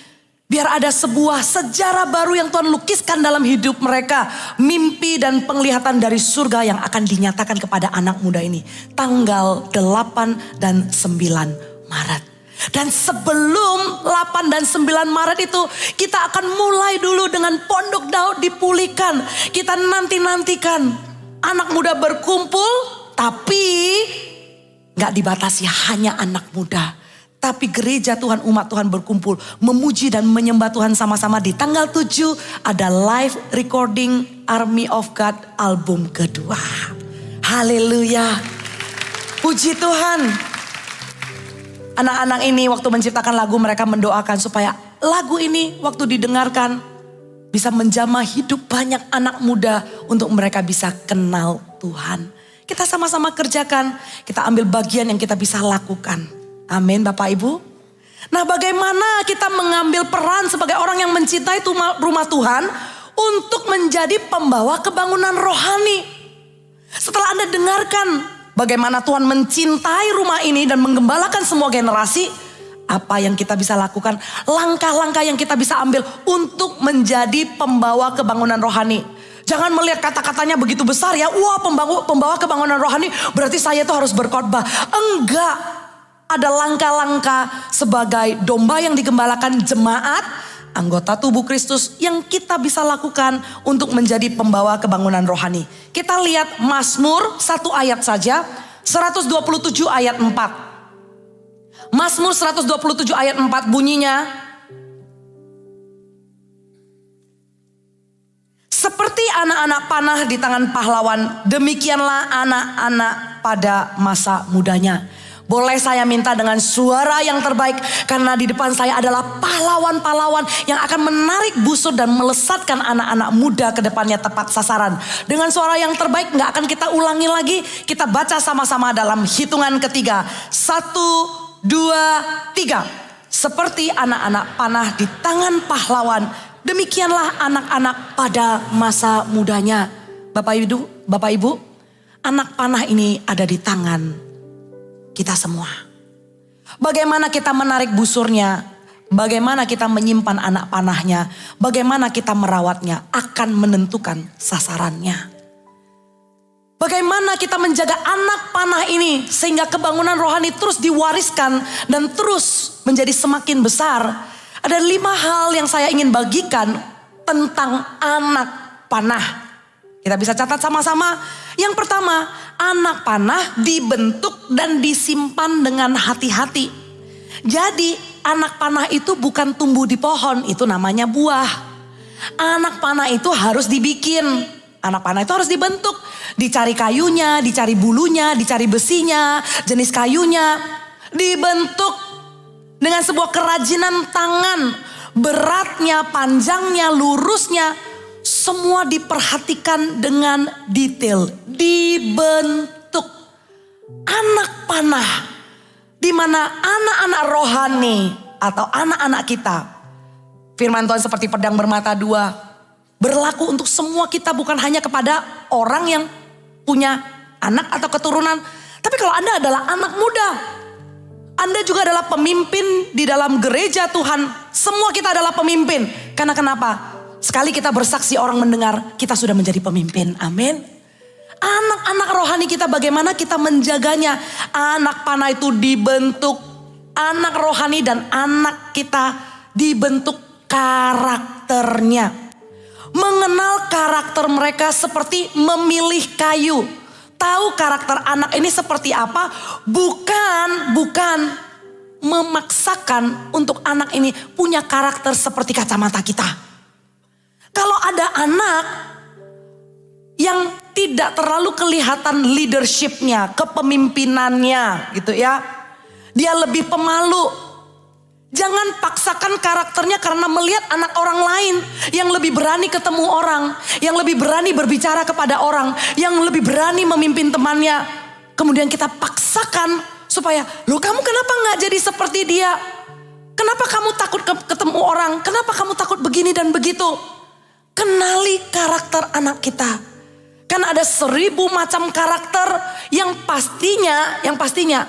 Biar ada sebuah sejarah baru yang Tuhan lukiskan dalam hidup mereka. Mimpi dan penglihatan dari surga yang akan dinyatakan kepada anak muda ini. Tanggal 8 dan 9 Maret. Dan sebelum 8 dan 9 Maret itu, kita akan mulai dulu dengan Pondok Daud dipulihkan. Kita nanti-nantikan anak muda berkumpul, tapi gak dibatasi hanya anak muda. Tapi gereja Tuhan, umat Tuhan berkumpul memuji dan menyembah Tuhan sama-sama. Di tanggal 7 ada live recording Army of God album kedua. Haleluya. Puji Tuhan. Anak-anak ini waktu menciptakan lagu mereka mendoakan supaya lagu ini waktu didengarkan bisa menjamah hidup banyak anak muda untuk mereka bisa kenal Tuhan. Kita sama-sama kerjakan, kita ambil bagian yang kita bisa lakukan. Amin Bapak Ibu. Nah, bagaimana kita mengambil peran sebagai orang yang mencintai rumah Tuhan untuk menjadi pembawa kebangunan rohani. Setelah Anda dengarkan bagaimana Tuhan mencintai rumah ini dan menggembalakan semua generasi, apa yang kita bisa lakukan? Langkah-langkah yang kita bisa ambil untuk menjadi pembawa kebangunan rohani. Jangan melihat kata-katanya begitu besar ya. Wah, pembawa kebangunan rohani berarti saya tuh harus berkhotbah. Enggak. Ada langkah-langkah sebagai domba yang digembalakan jemaat, anggota tubuh Kristus yang kita bisa lakukan untuk menjadi pembawa kebangunan rohani. Kita lihat Mazmur 1 ayat saja, 127 ayat 4. Mazmur 127 ayat 4 bunyinya, seperti anak-anak panah di tangan pahlawan, demikianlah anak-anak pada masa mudanya. Boleh saya minta dengan suara yang terbaik, karena di depan saya adalah pahlawan-pahlawan yang akan menarik busur dan melesatkan anak-anak muda ke depannya tepat sasaran. Dengan suara yang terbaik, gak akan kita ulangi lagi. Kita baca sama-sama dalam hitungan ketiga. 1, 2, 3. Seperti anak-anak panah di tangan pahlawan, demikianlah anak-anak pada masa mudanya. Bapak Ibu, anak panah ini ada di tangan kita semua. Bagaimana kita menarik busurnya, bagaimana kita menyimpan anak panahnya, bagaimana kita merawatnya akan menentukan sasarannya. Bagaimana kita menjaga anak panah ini sehingga kebangunan rohani terus diwariskan dan terus menjadi semakin besar. Ada 5 hal yang saya ingin bagikan tentang anak panah. Kita bisa catat sama-sama. Yang pertama, anak panah dibentuk dan disimpan dengan hati-hati. Jadi anak panah itu bukan tumbuh di pohon, itu namanya buah. Anak panah itu harus dibikin. Anak panah itu harus dibentuk. Dicari kayunya, dicari bulunya, dicari besinya, jenis kayunya. Dibentuk dengan sebuah kerajinan tangan. Beratnya, panjangnya, lurusnya. Semua diperhatikan dengan detail. Dibentuk. Anak panah. Di mana anak-anak rohani atau anak-anak kita. Firman Tuhan seperti pedang bermata dua. Berlaku untuk semua kita, bukan hanya kepada orang yang punya anak atau keturunan. Tapi kalau Anda adalah anak muda, Anda juga adalah pemimpin di dalam gereja Tuhan. Semua kita adalah pemimpin. Karena kenapa? Sekali kita bersaksi orang mendengar, kita sudah menjadi pemimpin. Amin. Anak-anak rohani kita bagaimana kita menjaganya. Anak panah itu dibentuk. Anak rohani dan anak kita dibentuk karakternya. Mengenal karakter mereka seperti memilih kayu. Tahu karakter anak ini seperti apa? Bukan memaksakan untuk anak ini punya karakter seperti kacamata kita. Kalau ada anak yang tidak terlalu kelihatan leadershipnya, kepemimpinannya gitu ya. Dia lebih pemalu. Jangan paksakan karakternya karena melihat anak orang lain yang lebih berani ketemu orang, yang lebih berani berbicara kepada orang, yang lebih berani memimpin temannya. Kemudian kita paksakan supaya, loh kamu kenapa gak jadi seperti dia? Kenapa kamu takut ketemu orang? Kenapa kamu takut begini dan begitu? Kenali karakter anak kita. Kan ada 1000 macam karakter yang pastinya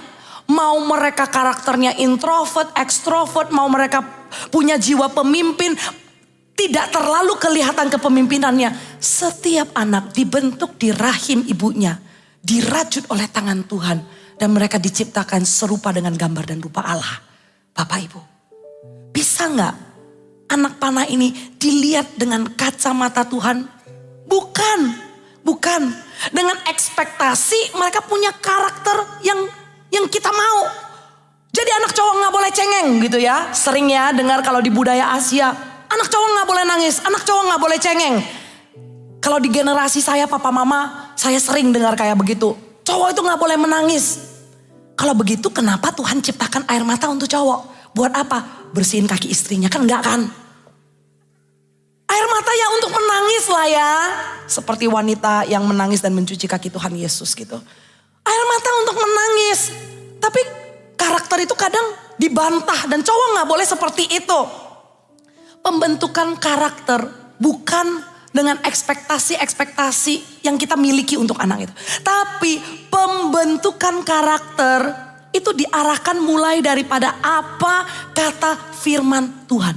mau mereka karakternya introvert, ekstrovert, mau mereka punya jiwa pemimpin, tidak terlalu kelihatan kepemimpinannya. Setiap anak dibentuk di rahim ibunya, dirajut oleh tangan Tuhan, dan mereka diciptakan serupa dengan gambar dan rupa Allah. Bapak Ibu, bisa gak anak panah ini dilihat dengan kacamata Tuhan? Bukan. Dengan ekspektasi mereka punya karakter yang kita mau. Jadi anak cowok gak boleh cengeng gitu ya. Sering ya dengar kalau di budaya Asia, anak cowok gak boleh nangis, anak cowok gak boleh cengeng. Kalau di generasi saya, papa mama, saya sering dengar kayak begitu. Cowok itu gak boleh menangis. Kalau begitu kenapa Tuhan ciptakan air mata untuk cowok? Buat apa? Bersihin kaki istrinya, kan enggak kan? Air mata ya untuk menangis lah ya. Seperti wanita yang menangis dan mencuci kaki Tuhan Yesus gitu. Air mata untuk menangis. Tapi karakter itu kadang dibantah dan cowok gak boleh seperti itu. Pembentukan karakter bukan dengan ekspektasi yang kita miliki untuk anak itu. Tapi pembentukan karakter itu diarahkan mulai daripada apa kata firman Tuhan.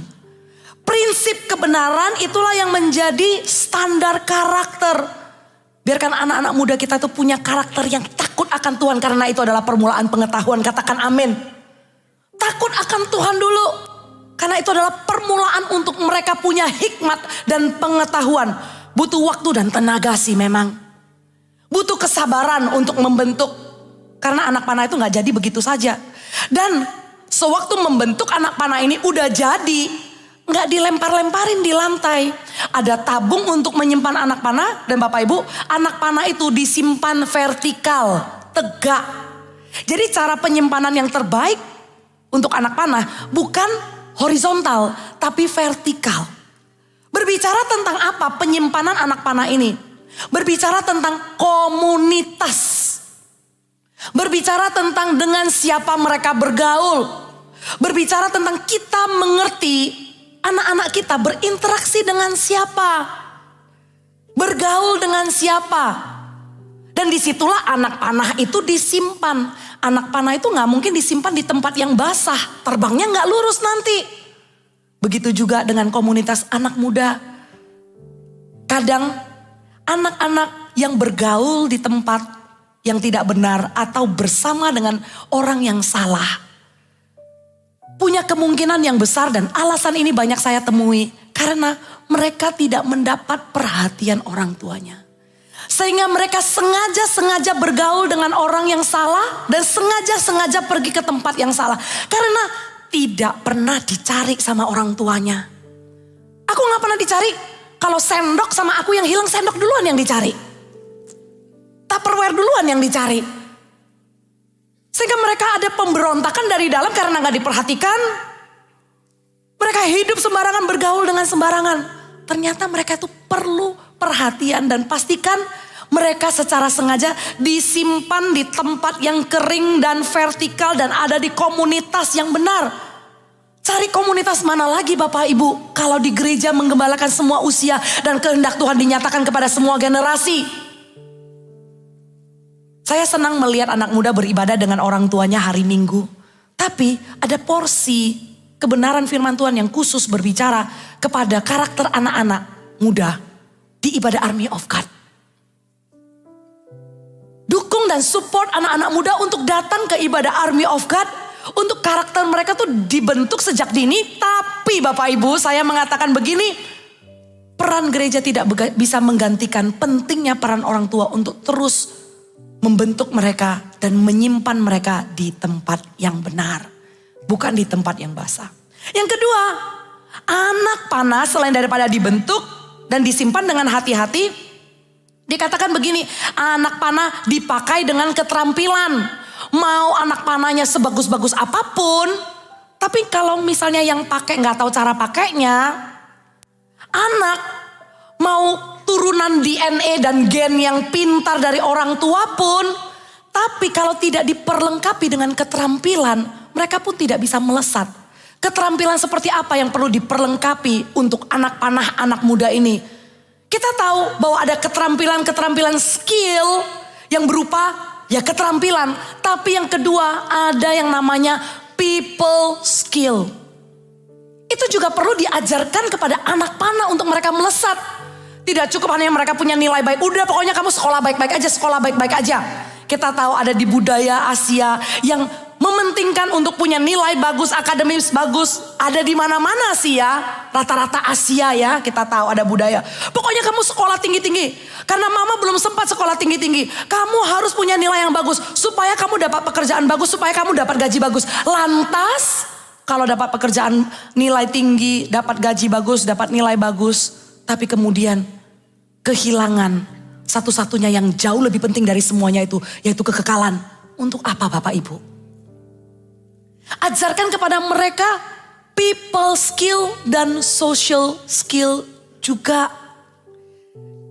Prinsip kebenaran itulah yang menjadi standar karakter. Biarkan anak-anak muda kita itu punya karakter yang takut akan Tuhan. Karena itu adalah permulaan pengetahuan. Katakan amin. Takut akan Tuhan dulu. Karena itu adalah permulaan untuk mereka punya hikmat dan pengetahuan. Butuh waktu dan tenaga sih memang. Butuh kesabaran untuk membentuk. Karena anak panah itu gak jadi begitu saja. Dan sewaktu membentuk anak panah ini udah jadi, gak dilempar-lemparin di lantai. Ada tabung untuk menyimpan anak panah. Dan Bapak Ibu, anak panah itu disimpan vertikal, tegak. Jadi cara penyimpanan yang terbaik untuk anak panah bukan horizontal, tapi vertikal. Berbicara tentang apa penyimpanan anak panah ini? Berbicara tentang komunitas. Berbicara tentang dengan siapa mereka bergaul. Berbicara tentang kita mengerti anak-anak kita berinteraksi dengan siapa. Bergaul dengan siapa. Dan disitulah anak panah itu disimpan. Anak panah itu gak mungkin disimpan di tempat yang basah. Terbangnya gak lurus nanti. Begitu juga dengan komunitas anak muda. Kadang anak-anak yang bergaul di tempat yang tidak benar atau bersama dengan orang yang salah, punya kemungkinan yang besar, dan alasan ini banyak saya temui. Karena mereka tidak mendapat perhatian orang tuanya. Sehingga mereka sengaja bergaul dengan orang yang salah. Dan sengaja pergi ke tempat yang salah. Karena tidak pernah dicari sama orang tuanya. Aku gak pernah dicari. Kalau sendok sama aku yang hilang, sendok duluan yang dicari. Tupperware duluan yang dicari. Sehingga mereka ada pemberontakan dari dalam karena gak diperhatikan. Mereka hidup sembarangan, bergaul dengan sembarangan. Ternyata mereka itu perlu perhatian, dan pastikan mereka secara sengaja disimpan di tempat yang kering dan vertikal dan ada di komunitas yang benar. Cari komunitas mana lagi Bapak Ibu kalau di gereja menggembalakan semua usia dan kehendak Tuhan dinyatakan kepada semua generasi. Saya senang melihat anak muda beribadah dengan orang tuanya hari Minggu. Tapi ada porsi kebenaran firman Tuhan yang khusus berbicara kepada karakter anak-anak muda di ibadah Army of God. Dukung dan support anak-anak muda untuk datang ke ibadah Army of God. Untuk karakter mereka tuh dibentuk sejak dini. Tapi Bapak Ibu, saya mengatakan begini. Peran gereja tidak bisa menggantikan pentingnya peran orang tua untuk terus membentuk mereka dan menyimpan mereka di tempat yang benar. Bukan di tempat yang basah. Yang kedua, anak panah selain daripada dibentuk dan disimpan dengan hati-hati, Dikatakan begini, anak panah dipakai dengan keterampilan. Mau anak panahnya sebagus-bagus apapun, tapi kalau misalnya yang pakai nggak tahu cara pakainya, anak mau turunan DNA dan gen yang pintar dari orang tua pun, tapi kalau tidak diperlengkapi dengan keterampilan, mereka pun tidak bisa melesat. Keterampilan seperti apa yang perlu diperlengkapi untuk anak panah, anak muda ini? Kita tahu bahwa ada keterampilan skill yang berupa ya keterampilan. Tapi yang kedua ada yang namanya people skill. Itu juga perlu diajarkan kepada anak panah untuk mereka melesat. Tidak cukup hanya mereka punya nilai baik. Udah pokoknya kamu sekolah baik-baik aja, sekolah baik-baik aja. Kita tahu ada di budaya Asia yang mementingkan untuk punya nilai bagus, akademis bagus. Ada di mana-mana sih ya. Rata-rata Asia ya, kita tahu ada budaya. Pokoknya kamu sekolah tinggi-tinggi. Karena mama belum sempat sekolah tinggi-tinggi. Kamu harus punya nilai yang bagus. Supaya kamu dapat pekerjaan bagus, supaya kamu dapat gaji bagus. Lantas, kalau dapat pekerjaan nilai tinggi, dapat gaji bagus, dapat nilai bagus. Tapi kemudian kehilangan satu-satunya yang jauh lebih penting dari semuanya itu, yaitu kekekalan. Untuk apa Bapak Ibu? Ajarkan kepada mereka people skill dan social skill juga.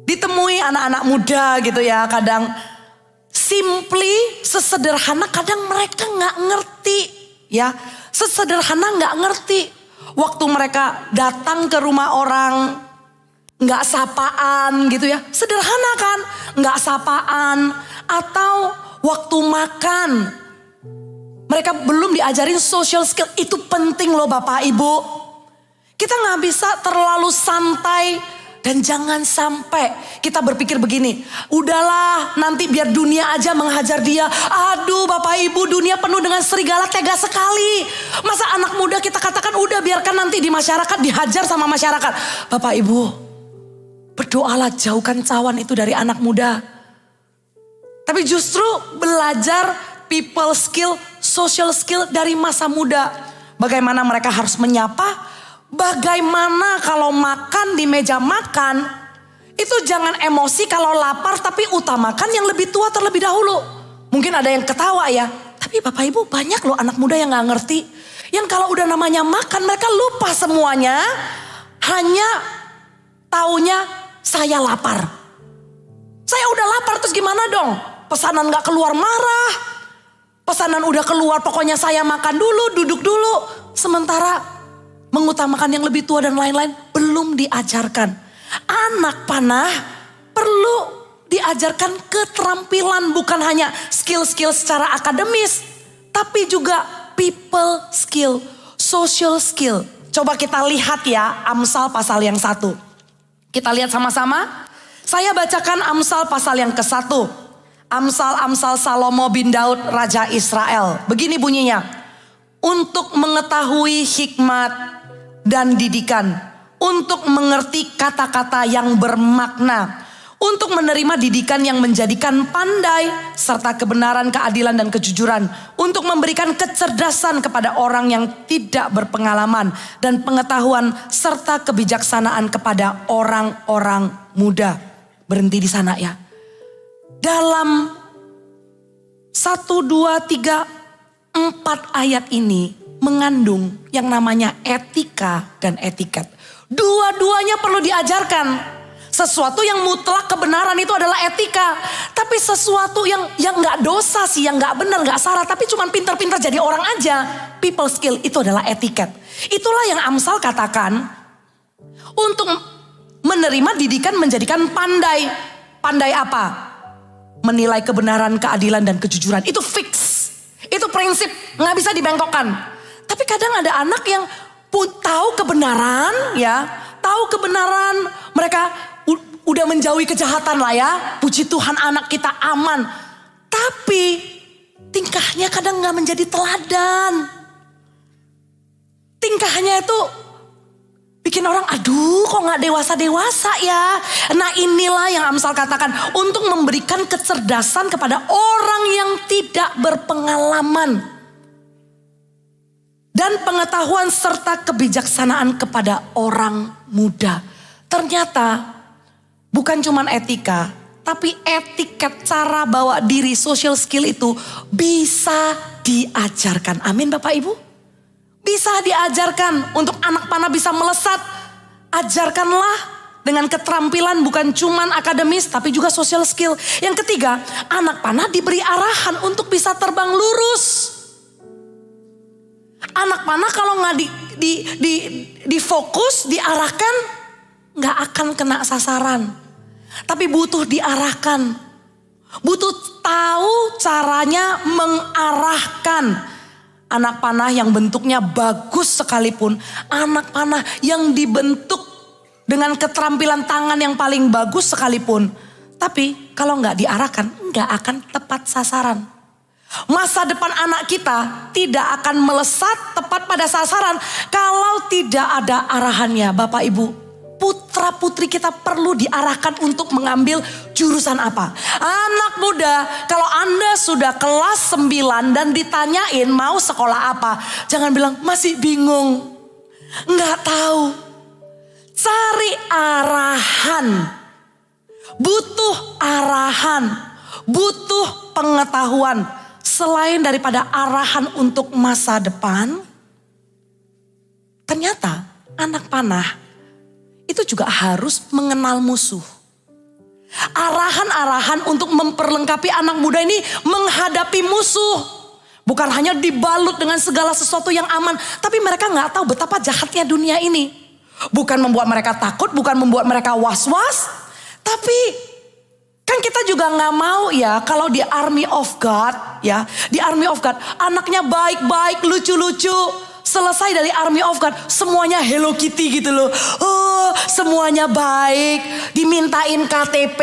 Ditemui anak-anak muda gitu ya, kadang simply, sesederhana, kadang mereka gak ngerti ya. Sesederhana gak ngerti. Waktu mereka datang ke rumah orang, gak sapaan gitu ya. Sederhana kan, gak sapaan. Atau waktu makan, mereka belum diajarin social skill. Itu penting loh Bapak Ibu. Kita gak bisa terlalu santai. Dan jangan sampai kita berpikir begini. Udahlah nanti biar dunia aja menghajar dia. Aduh Bapak Ibu, dunia penuh dengan serigala, tega sekali. Masa anak muda kita katakan udah biarkan nanti di masyarakat dihajar sama masyarakat. Bapak Ibu, berdoalah jauhkan cawan itu dari anak muda. Tapi justru belajar people skill, social skill dari masa muda. Bagaimana mereka harus menyapa, bagaimana kalau makan di meja makan. Itu jangan emosi kalau lapar, tapi utamakan yang lebih tua terlebih dahulu. Mungkin ada yang ketawa ya, tapi Bapak Ibu banyak loh anak muda yang gak ngerti. Yang kalau udah namanya makan mereka lupa semuanya. Hanya taunya saya lapar. Saya udah lapar terus gimana dong? Pesanan gak keluar marah. Pesanan udah keluar pokoknya saya makan dulu, duduk dulu. Sementara mengutamakan yang lebih tua dan lain-lain belum diajarkan. Anak panah perlu diajarkan keterampilan, bukan hanya skill-skill secara akademis. Tapi juga people skill, social skill. Coba kita lihat ya Amsal pasal yang 1. Kita lihat sama-sama. Saya bacakan Amsal pasal yang ke-1. Amsal Salomo bin Daud Raja Israel. Begini bunyinya. Untuk mengetahui hikmat dan didikan. Untuk mengerti kata-kata yang bermakna. Untuk menerima didikan yang menjadikan pandai. Serta kebenaran, keadilan dan kejujuran. Untuk memberikan kecerdasan kepada orang yang tidak berpengalaman. Dan pengetahuan serta kebijaksanaan kepada orang-orang muda. Berhenti di sana ya. Dalam 1, 2, 3, 4 ayat ini mengandung yang namanya etika dan etiket. Dua-duanya perlu diajarkan. Sesuatu yang mutlak kebenaran itu adalah etika. Tapi sesuatu yang gak dosa sih, yang gak benar, gak salah. Tapi cuma pintar-pintar jadi orang aja. People skill itu adalah etiket. Itulah yang Amsal katakan. Untuk menerima didikan menjadikan pandai. Pandai apa? Menilai kebenaran, keadilan dan kejujuran. Itu fix. Itu prinsip. Gak bisa dibengkokkan. Tapi kadang ada anak yang tahu kebenaran ya. Tahu kebenaran. Mereka udah menjauhi kejahatan lah ya. Puji Tuhan anak kita aman. Tapi tingkahnya kadang gak menjadi teladan. Tingkahnya itu bikin orang aduh kok gak dewasa-dewasa ya. Nah inilah yang Amsal katakan. Untuk memberikan kecerdasan kepada orang yang tidak berpengalaman. Dan pengetahuan serta kebijaksanaan kepada orang muda. Ternyata bukan cuma etika. Tapi etiket cara bawa diri, social skill itu bisa diajarkan. Amin Bapak Ibu. Bisa diajarkan untuk anak panah bisa melesat. Ajarkanlah dengan keterampilan bukan cuman akademis tapi juga social skill. Yang ketiga, anak panah diberi arahan untuk bisa terbang lurus. Anak panah kalau nggak difokus, diarahkan, nggak akan kena sasaran. Tapi butuh diarahkan. Butuh tahu caranya mengarahkan. Anak panah yang bentuknya bagus sekalipun. Anak panah yang dibentuk dengan keterampilan tangan yang paling bagus sekalipun. Tapi kalau nggak diarahkan, nggak akan tepat sasaran. Masa depan anak kita tidak akan melesat tepat pada sasaran kalau tidak ada arahannya. Bapak Ibu, putra putri kita perlu diarahkan untuk mengambil jurusan apa. Anak muda, kalau Anda sudah kelas 9 dan ditanyain mau sekolah apa, jangan bilang masih bingung, nggak tahu. Cari arahan. Butuh arahan, butuh pengetahuan. Selain daripada arahan untuk masa depan, ternyata anak panah itu juga harus mengenal musuh. Arahan-arahan untuk memperlengkapi anak muda ini menghadapi musuh. Bukan hanya dibalut dengan segala sesuatu yang aman, tapi mereka nggak tahu betapa jahatnya dunia ini. Bukan membuat mereka takut, bukan membuat mereka was-was, tapi kan kita juga nggak mau ya kalau di Army of God ya, di Army of God anaknya baik-baik, lucu-lucu. Selesai dari Army of God semuanya Hello Kitty gitu loh. Oh, semuanya baik, dimintain KTP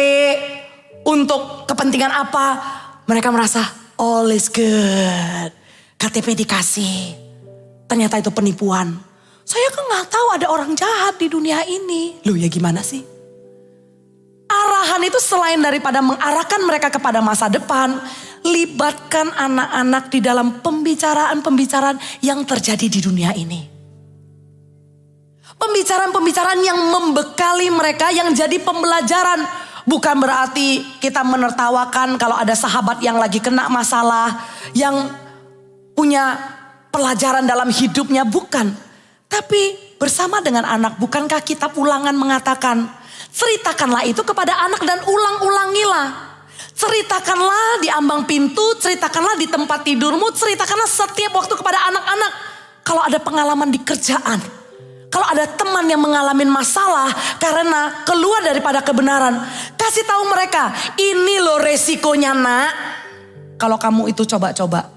untuk kepentingan apa? Mereka merasa all is good. KTP dikasih. Ternyata itu penipuan. Saya kan nggak tahu ada orang jahat di dunia ini. Loh ya gimana sih? Arahan itu selain daripada mengarahkan mereka kepada masa depan, libatkan anak-anak di dalam pembicaraan-pembicaraan yang terjadi di dunia ini. Pembicaraan-pembicaraan yang membekali mereka, yang jadi pembelajaran. Bukan berarti kita menertawakan kalau ada sahabat yang lagi kena masalah, yang punya pelajaran dalam hidupnya, bukan. Tapi bersama dengan anak, bukankah kitab Ulangan mengatakan, ceritakanlah itu kepada anak dan ulang-ulangilah. Ceritakanlah di ambang pintu, ceritakanlah di tempat tidurmu, ceritakanlah setiap waktu kepada anak-anak. Kalau ada pengalaman di kerjaan, kalau ada teman yang mengalami masalah karena keluar daripada kebenaran, kasih tahu mereka, ini loh resikonya nak, kalau kamu itu coba-coba.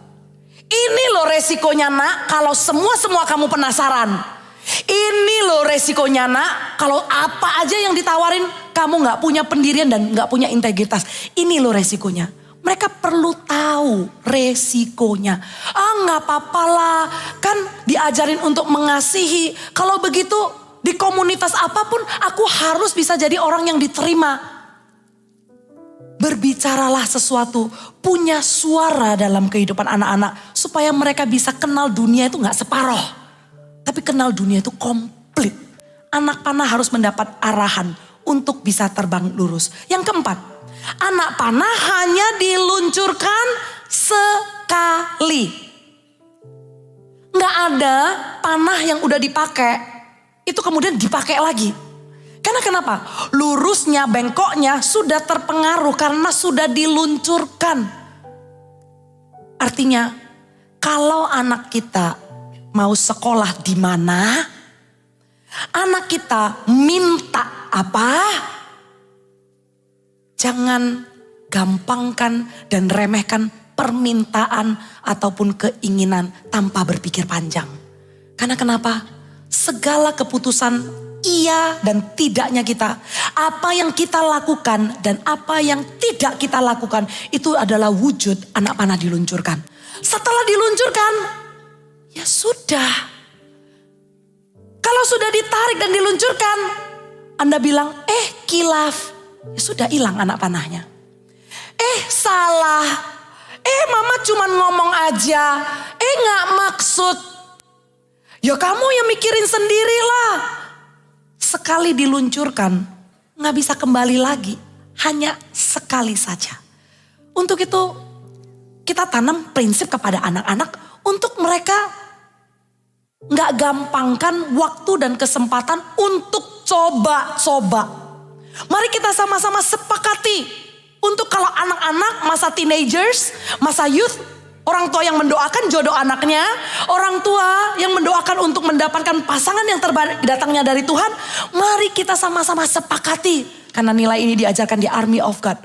Ini loh resikonya nak, kalau semua kamu penasaran. Ini loh resikonya nak, kalau apa aja yang ditawarin kamu gak punya pendirian dan gak punya integritas. Ini loh resikonya. Mereka perlu tahu resikonya. Gak apa-apa lah, kan diajarin untuk mengasihi. Kalau begitu di komunitas apapun aku harus bisa jadi orang yang diterima. Berbicaralah sesuatu, punya suara dalam kehidupan anak-anak. Supaya mereka bisa kenal dunia itu gak separoh. Tapi kenal dunia itu komplit. Anak panah harus mendapat arahan untuk bisa terbang lurus. Yang keempat, anak panah hanya diluncurkan sekali. Nggak ada panah yang udah dipakai, itu kemudian dipakai lagi. Karena kenapa? Lurusnya, bengkoknya sudah terpengaruh karena sudah diluncurkan. Artinya, kalau anak kita mau sekolah di mana, anak kita minta apa, jangan gampangkan dan remehkan permintaan ataupun keinginan tanpa berpikir panjang. Karena kenapa? Segala keputusan iya dan tidaknya kita, apa yang kita lakukan dan apa yang tidak kita lakukan, itu adalah wujud anak panah diluncurkan. Setelah diluncurkan, ya sudah. Kalau sudah ditarik dan diluncurkan, Anda bilang, kilaf. Ya sudah, hilang anak panahnya. Salah. Mama cuman ngomong aja. Gak maksud. Ya kamu yang mikirin sendirilah. Sekali diluncurkan, gak bisa kembali lagi. hanya sekali saja. Untuk itu kita tanam prinsip kepada anak-anak untuk mereka gak gampangkan waktu dan kesempatan untuk coba-coba. Mari kita sama-sama sepakati untuk kalau anak-anak, masa teenagers, masa youth, orang tua yang mendoakan jodoh anaknya, orang tua yang mendoakan untuk mendapatkan pasangan yang terbaik datangnya dari Tuhan. Mari kita sama-sama sepakati. Karena nilai ini diajarkan di Army of God.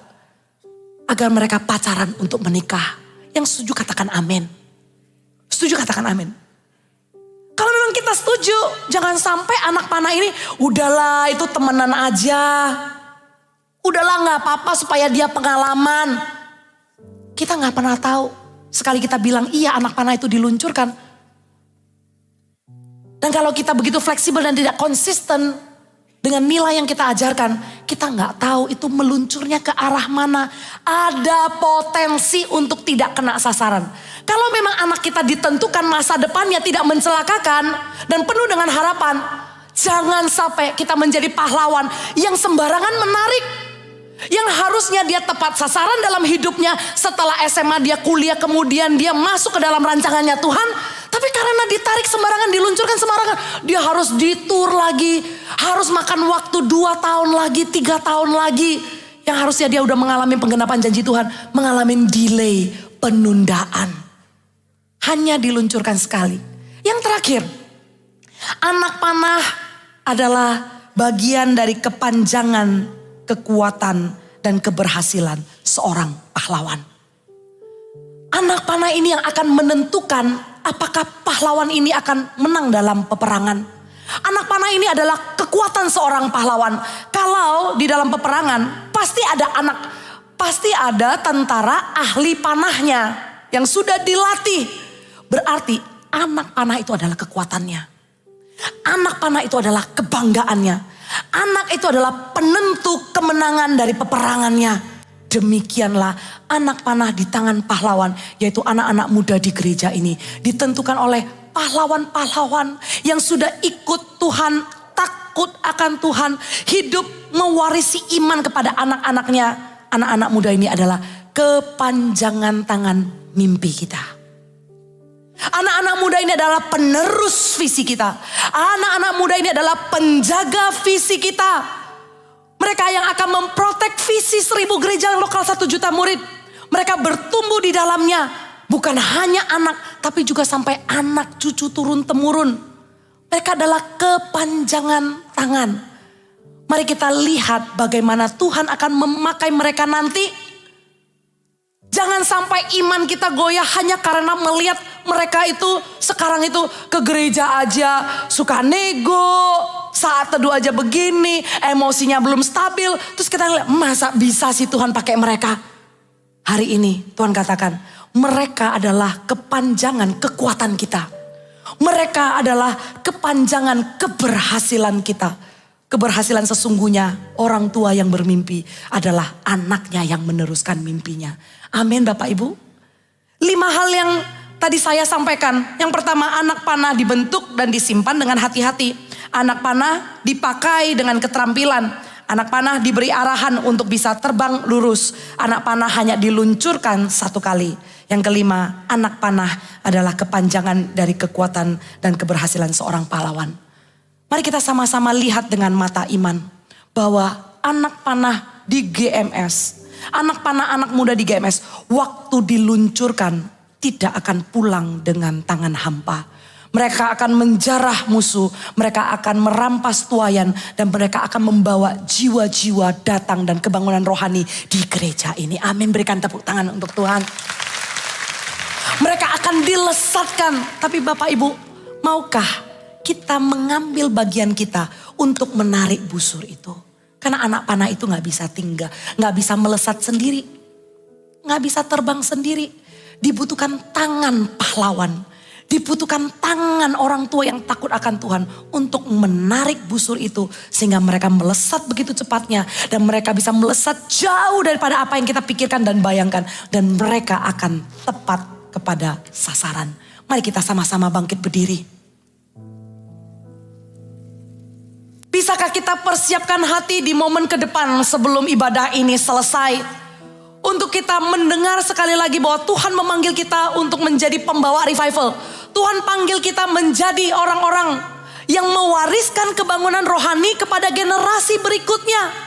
Agar mereka pacaran untuk menikah. Yang setuju katakan amin. Setuju katakan amin. Kalau memang kita setuju, jangan sampai anak panah ini, udahlah itu temenan aja. Udahlah gak apa-apa supaya dia pengalaman. Kita gak pernah tahu. Sekali kita bilang iya anak panah itu diluncurkan. Dan kalau kita begitu fleksibel dan tidak konsisten dengan nilai yang kita ajarkan, kita nggak tahu itu meluncurnya ke arah mana. Ada potensi untuk tidak kena sasaran. Kalau memang anak kita ditentukan masa depannya tidak mencelakakan dan penuh dengan harapan, jangan sampai kita menjadi pahlawan yang sembarangan menarik. Yang harusnya dia tepat sasaran dalam hidupnya, setelah SMA dia kuliah, kemudian dia masuk ke dalam rancangannya Tuhan. Tapi karena ditarik sembarangan, diluncurkan sembarangan, dia harus ditur lagi, harus makan waktu 2 tahun lagi, 3 tahun lagi. Yang harusnya dia udah mengalami penggenapan janji Tuhan, mengalami delay, penundaan. Hanya diluncurkan sekali. Yang terakhir, anak panah adalah bagian dari kepanjangan kekuatan dan keberhasilan seorang pahlawan. Anak panah ini yang akan menentukan apakah pahlawan ini akan menang dalam peperangan. Anak panah ini adalah kekuatan seorang pahlawan. Kalau di dalam peperangan pasti ada tentara ahli panahnya yang sudah dilatih. Berarti anak panah itu adalah kekuatannya. Anak panah itu adalah kebanggaannya. Anak itu adalah penentu kemenangan dari peperangannya. Demikianlah anak panah di tangan pahlawan, yaitu anak-anak muda di gereja ini. Ditentukan oleh pahlawan-pahlawan yang sudah ikut Tuhan, takut akan Tuhan, hidup mewarisi iman kepada anak-anaknya. Anak-anak muda ini adalah kepanjangan tangan mimpi kita. Anak-anak muda ini adalah penerus visi kita. Anak-anak muda ini adalah penjaga visi kita. Mereka yang akan memprotek visi 1000 gereja lokal 1 juta murid. Mereka bertumbuh di dalamnya. Bukan hanya anak, tapi juga sampai anak cucu turun temurun. Mereka adalah kepanjangan tangan. Mari kita lihat bagaimana Tuhan akan memakai mereka nanti. Jangan sampai iman kita goyah hanya karena melihat mereka itu sekarang itu ke gereja aja suka nego, saat teduh aja begini, emosinya belum stabil. Terus kita lihat masa bisa sih Tuhan pakai mereka. Hari ini Tuhan katakan mereka adalah kepanjangan kekuatan kita. Mereka adalah kepanjangan keberhasilan kita. Keberhasilan sesungguhnya orang tua yang bermimpi adalah anaknya yang meneruskan mimpinya. Amin Bapak Ibu. 5 hal yang tadi saya sampaikan. Yang pertama, anak panah dibentuk dan disimpan dengan hati-hati. Anak panah dipakai dengan keterampilan. Anak panah diberi arahan untuk bisa terbang lurus. Anak panah hanya diluncurkan 1 kali. Yang kelima, anak panah adalah kepanjangan dari kekuatan dan keberhasilan seorang pahlawan. Mari kita sama-sama lihat dengan mata iman bahwa anak panah di GMS, anak panah anak muda di GMS, waktu diluncurkan tidak akan pulang dengan tangan hampa. Mereka akan menjarah musuh, mereka akan merampas tuayan, dan mereka akan membawa jiwa-jiwa datang dan kebangunan rohani di gereja ini. Amin, berikan tepuk tangan untuk Tuhan. Mereka akan dilesatkan, tapi Bapak Ibu, maukah kita mengambil bagian kita untuk menarik busur itu? Karena anak panah itu gak bisa tinggal, gak bisa melesat sendiri, gak bisa terbang sendiri. Dibutuhkan tangan pahlawan, dibutuhkan tangan orang tua yang takut akan Tuhan untuk menarik busur itu sehingga mereka melesat begitu cepatnya dan mereka bisa melesat jauh daripada apa yang kita pikirkan dan bayangkan, dan mereka akan tepat kepada sasaran. Mari kita sama-sama bangkit berdiri. Bisa Bisakah kita persiapkan hati di momen ke depan sebelum ibadah ini selesai? Untuk kita mendengar sekali lagi bahwa Tuhan memanggil kita untuk menjadi pembawa revival. Tuhan panggil kita menjadi orang-orang yang mewariskan kebangunan rohani kepada generasi berikutnya.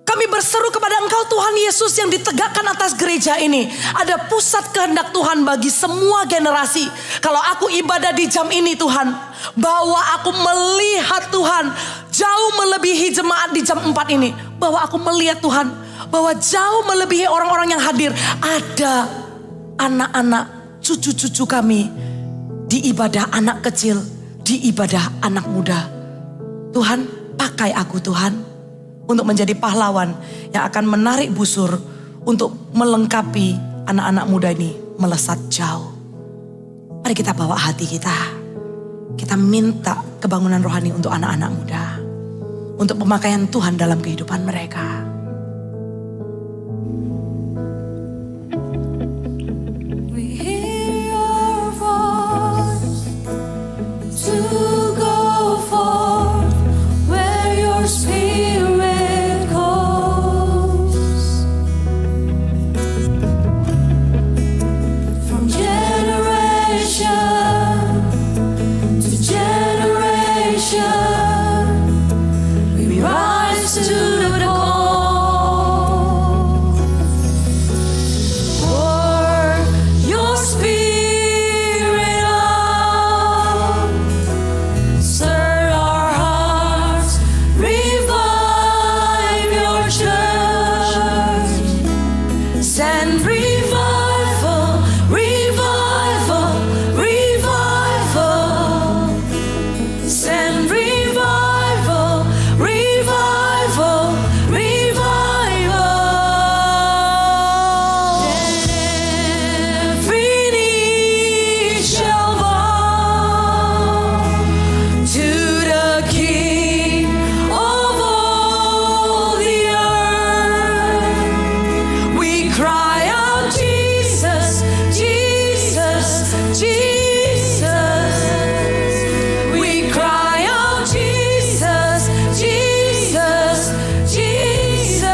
Kami berseru kepada Engkau Tuhan Yesus yang ditegakkan atas gereja ini. Ada pusat kehendak Tuhan bagi semua generasi. Kalau aku ibadah di jam ini Tuhan, bahwa aku melihat Tuhan jauh melebihi jemaat di jam 4 ini. Bahwa aku melihat Tuhan, bahwa jauh melebihi orang-orang yang hadir. Ada anak-anak, cucu-cucu kami di ibadah anak kecil, di ibadah anak muda. Tuhan, pakai aku Tuhan untuk menjadi pahlawan yang akan menarik busur untuk melengkapi anak-anak muda ini melesat jauh. Mari kita bawa hati kita. Kita minta kebangunan rohani untuk anak-anak muda. Untuk pemakaian Tuhan dalam kehidupan mereka. We hear your voice to go forth where your spirit goes. From generation to generation, we rise to the call. Pour your spirit out, stir our hearts, revive your church. Send revival, revival, revival. Send revival, revival, revival. Every knee shall bow to the King of all the earth. We cry out, Jesus, Jesus, Jesus. We cry out, Jesus, Jesus, Jesus.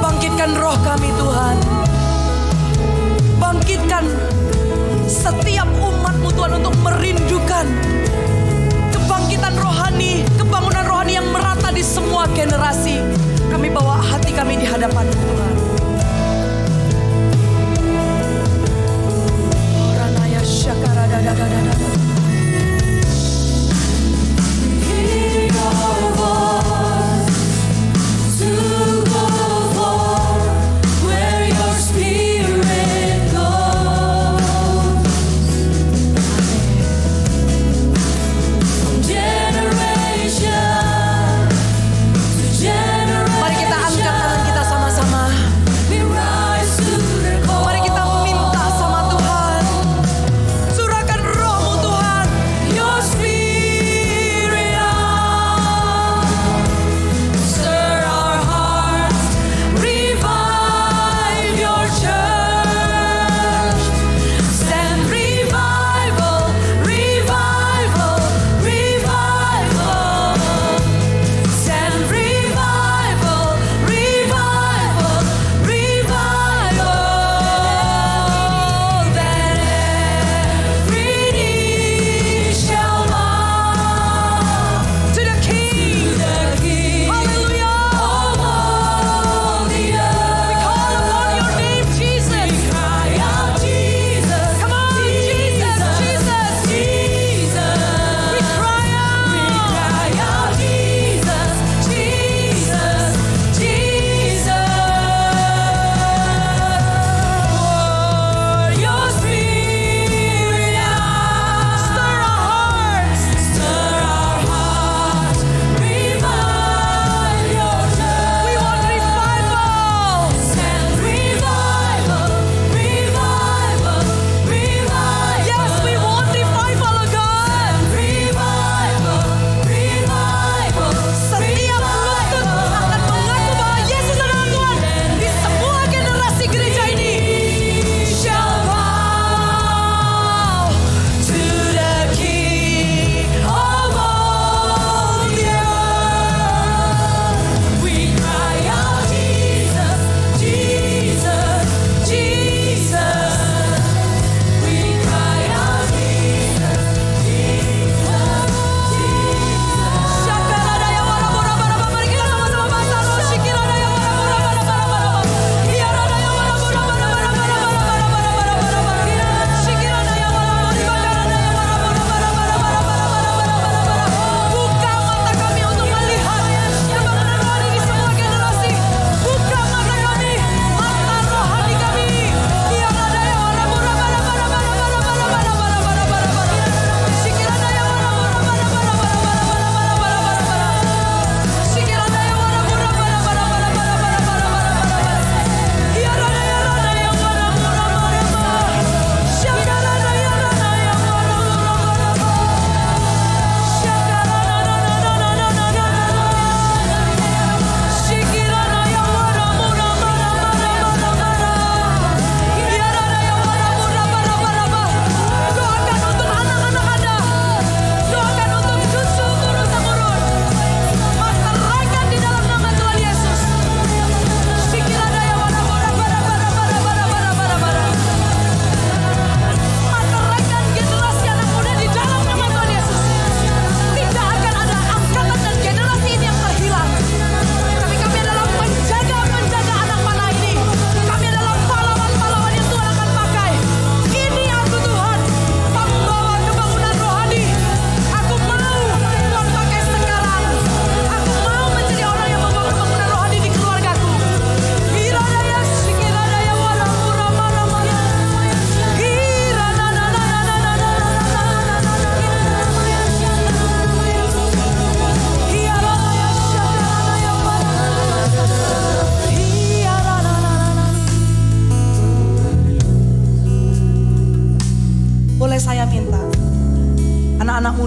Bangkitkan roh kami Tuhan. Bangkitkan setiap umat-Mu Tuhan untuk merindukan kebangkitan rohani, kebangunan rohani yang merata di semua generasi. Kami bawa hati kami di hadapan-Mu Tuhan. Oranaya syakara dadadadada. Hear your voice to go forth where your spirit goes. From generation to generation. Mari kita angkat tangan kita sama-sama.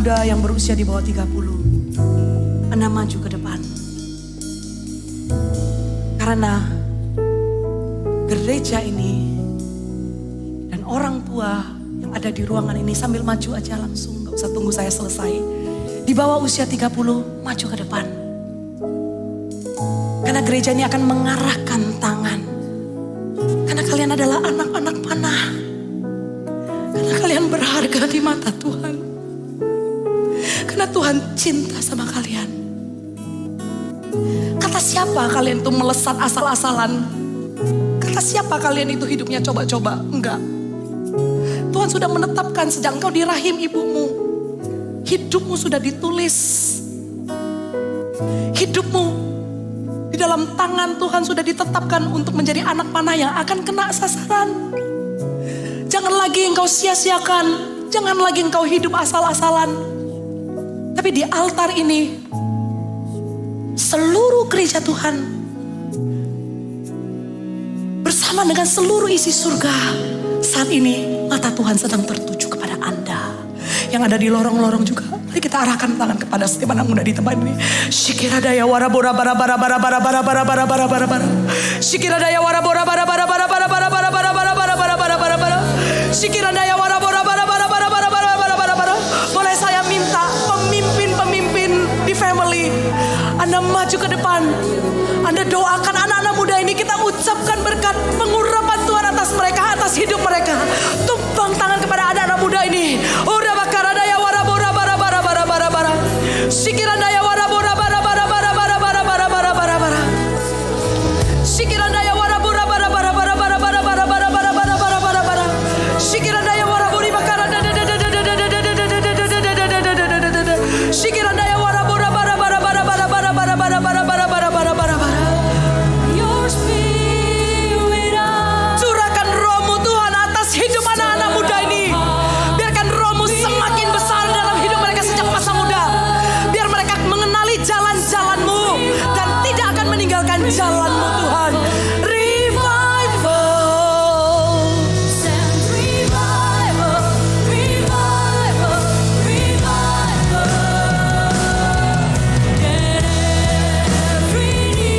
muda yang berusia di bawah 30, Anda maju ke depan. Karena gereja ini dan orang tua yang ada di ruangan ini, sambil maju aja langsung, gak usah tunggu saya selesai. Di bawah usia 30, maju ke depan. Karena gereja ini akan mengarahkan tangan. Karena kalian adalah anak-anak panah. Karena kalian berharga di mata Tuhan. Karena Tuhan cinta sama kalian. Kata siapa kalian itu melesat asal-asalan? Kata siapa kalian itu hidupnya coba-coba? Enggak. Tuhan sudah menetapkan sejak engkau di rahim ibumu. Hidupmu sudah ditulis. Hidupmu di dalam tangan Tuhan sudah ditetapkan untuk menjadi anak panah yang akan kena sasaran. Jangan lagi engkau sia-siakan. Jangan lagi engkau hidup asal-asalan. Tapi di altar ini, seluruh gereja Tuhan bersama dengan seluruh isi surga, saat ini mata Tuhan sedang tertuju kepada Anda yang ada di lorong-lorong juga. Mari kita arahkan tangan kepada setiap anak muda di tempat ini. Shikiradaya warabora bara bara bara bara bara bara bara bara bara bara. Shikiradaya warabora bara bara bara bara bara bara bara bara bara bara bara bara bara. Shikiradaya warabora bara bara bara bara bara bara bara bara. Boleh saya minta pemimpin-pemimpin di family, Anda maju ke depan. Anda doakan anak-anak muda ini, kita ucapkan berkat pengurapan Tuhan atas mereka, atas hidup mereka. Tumpang tangan kepada anak-anak muda ini.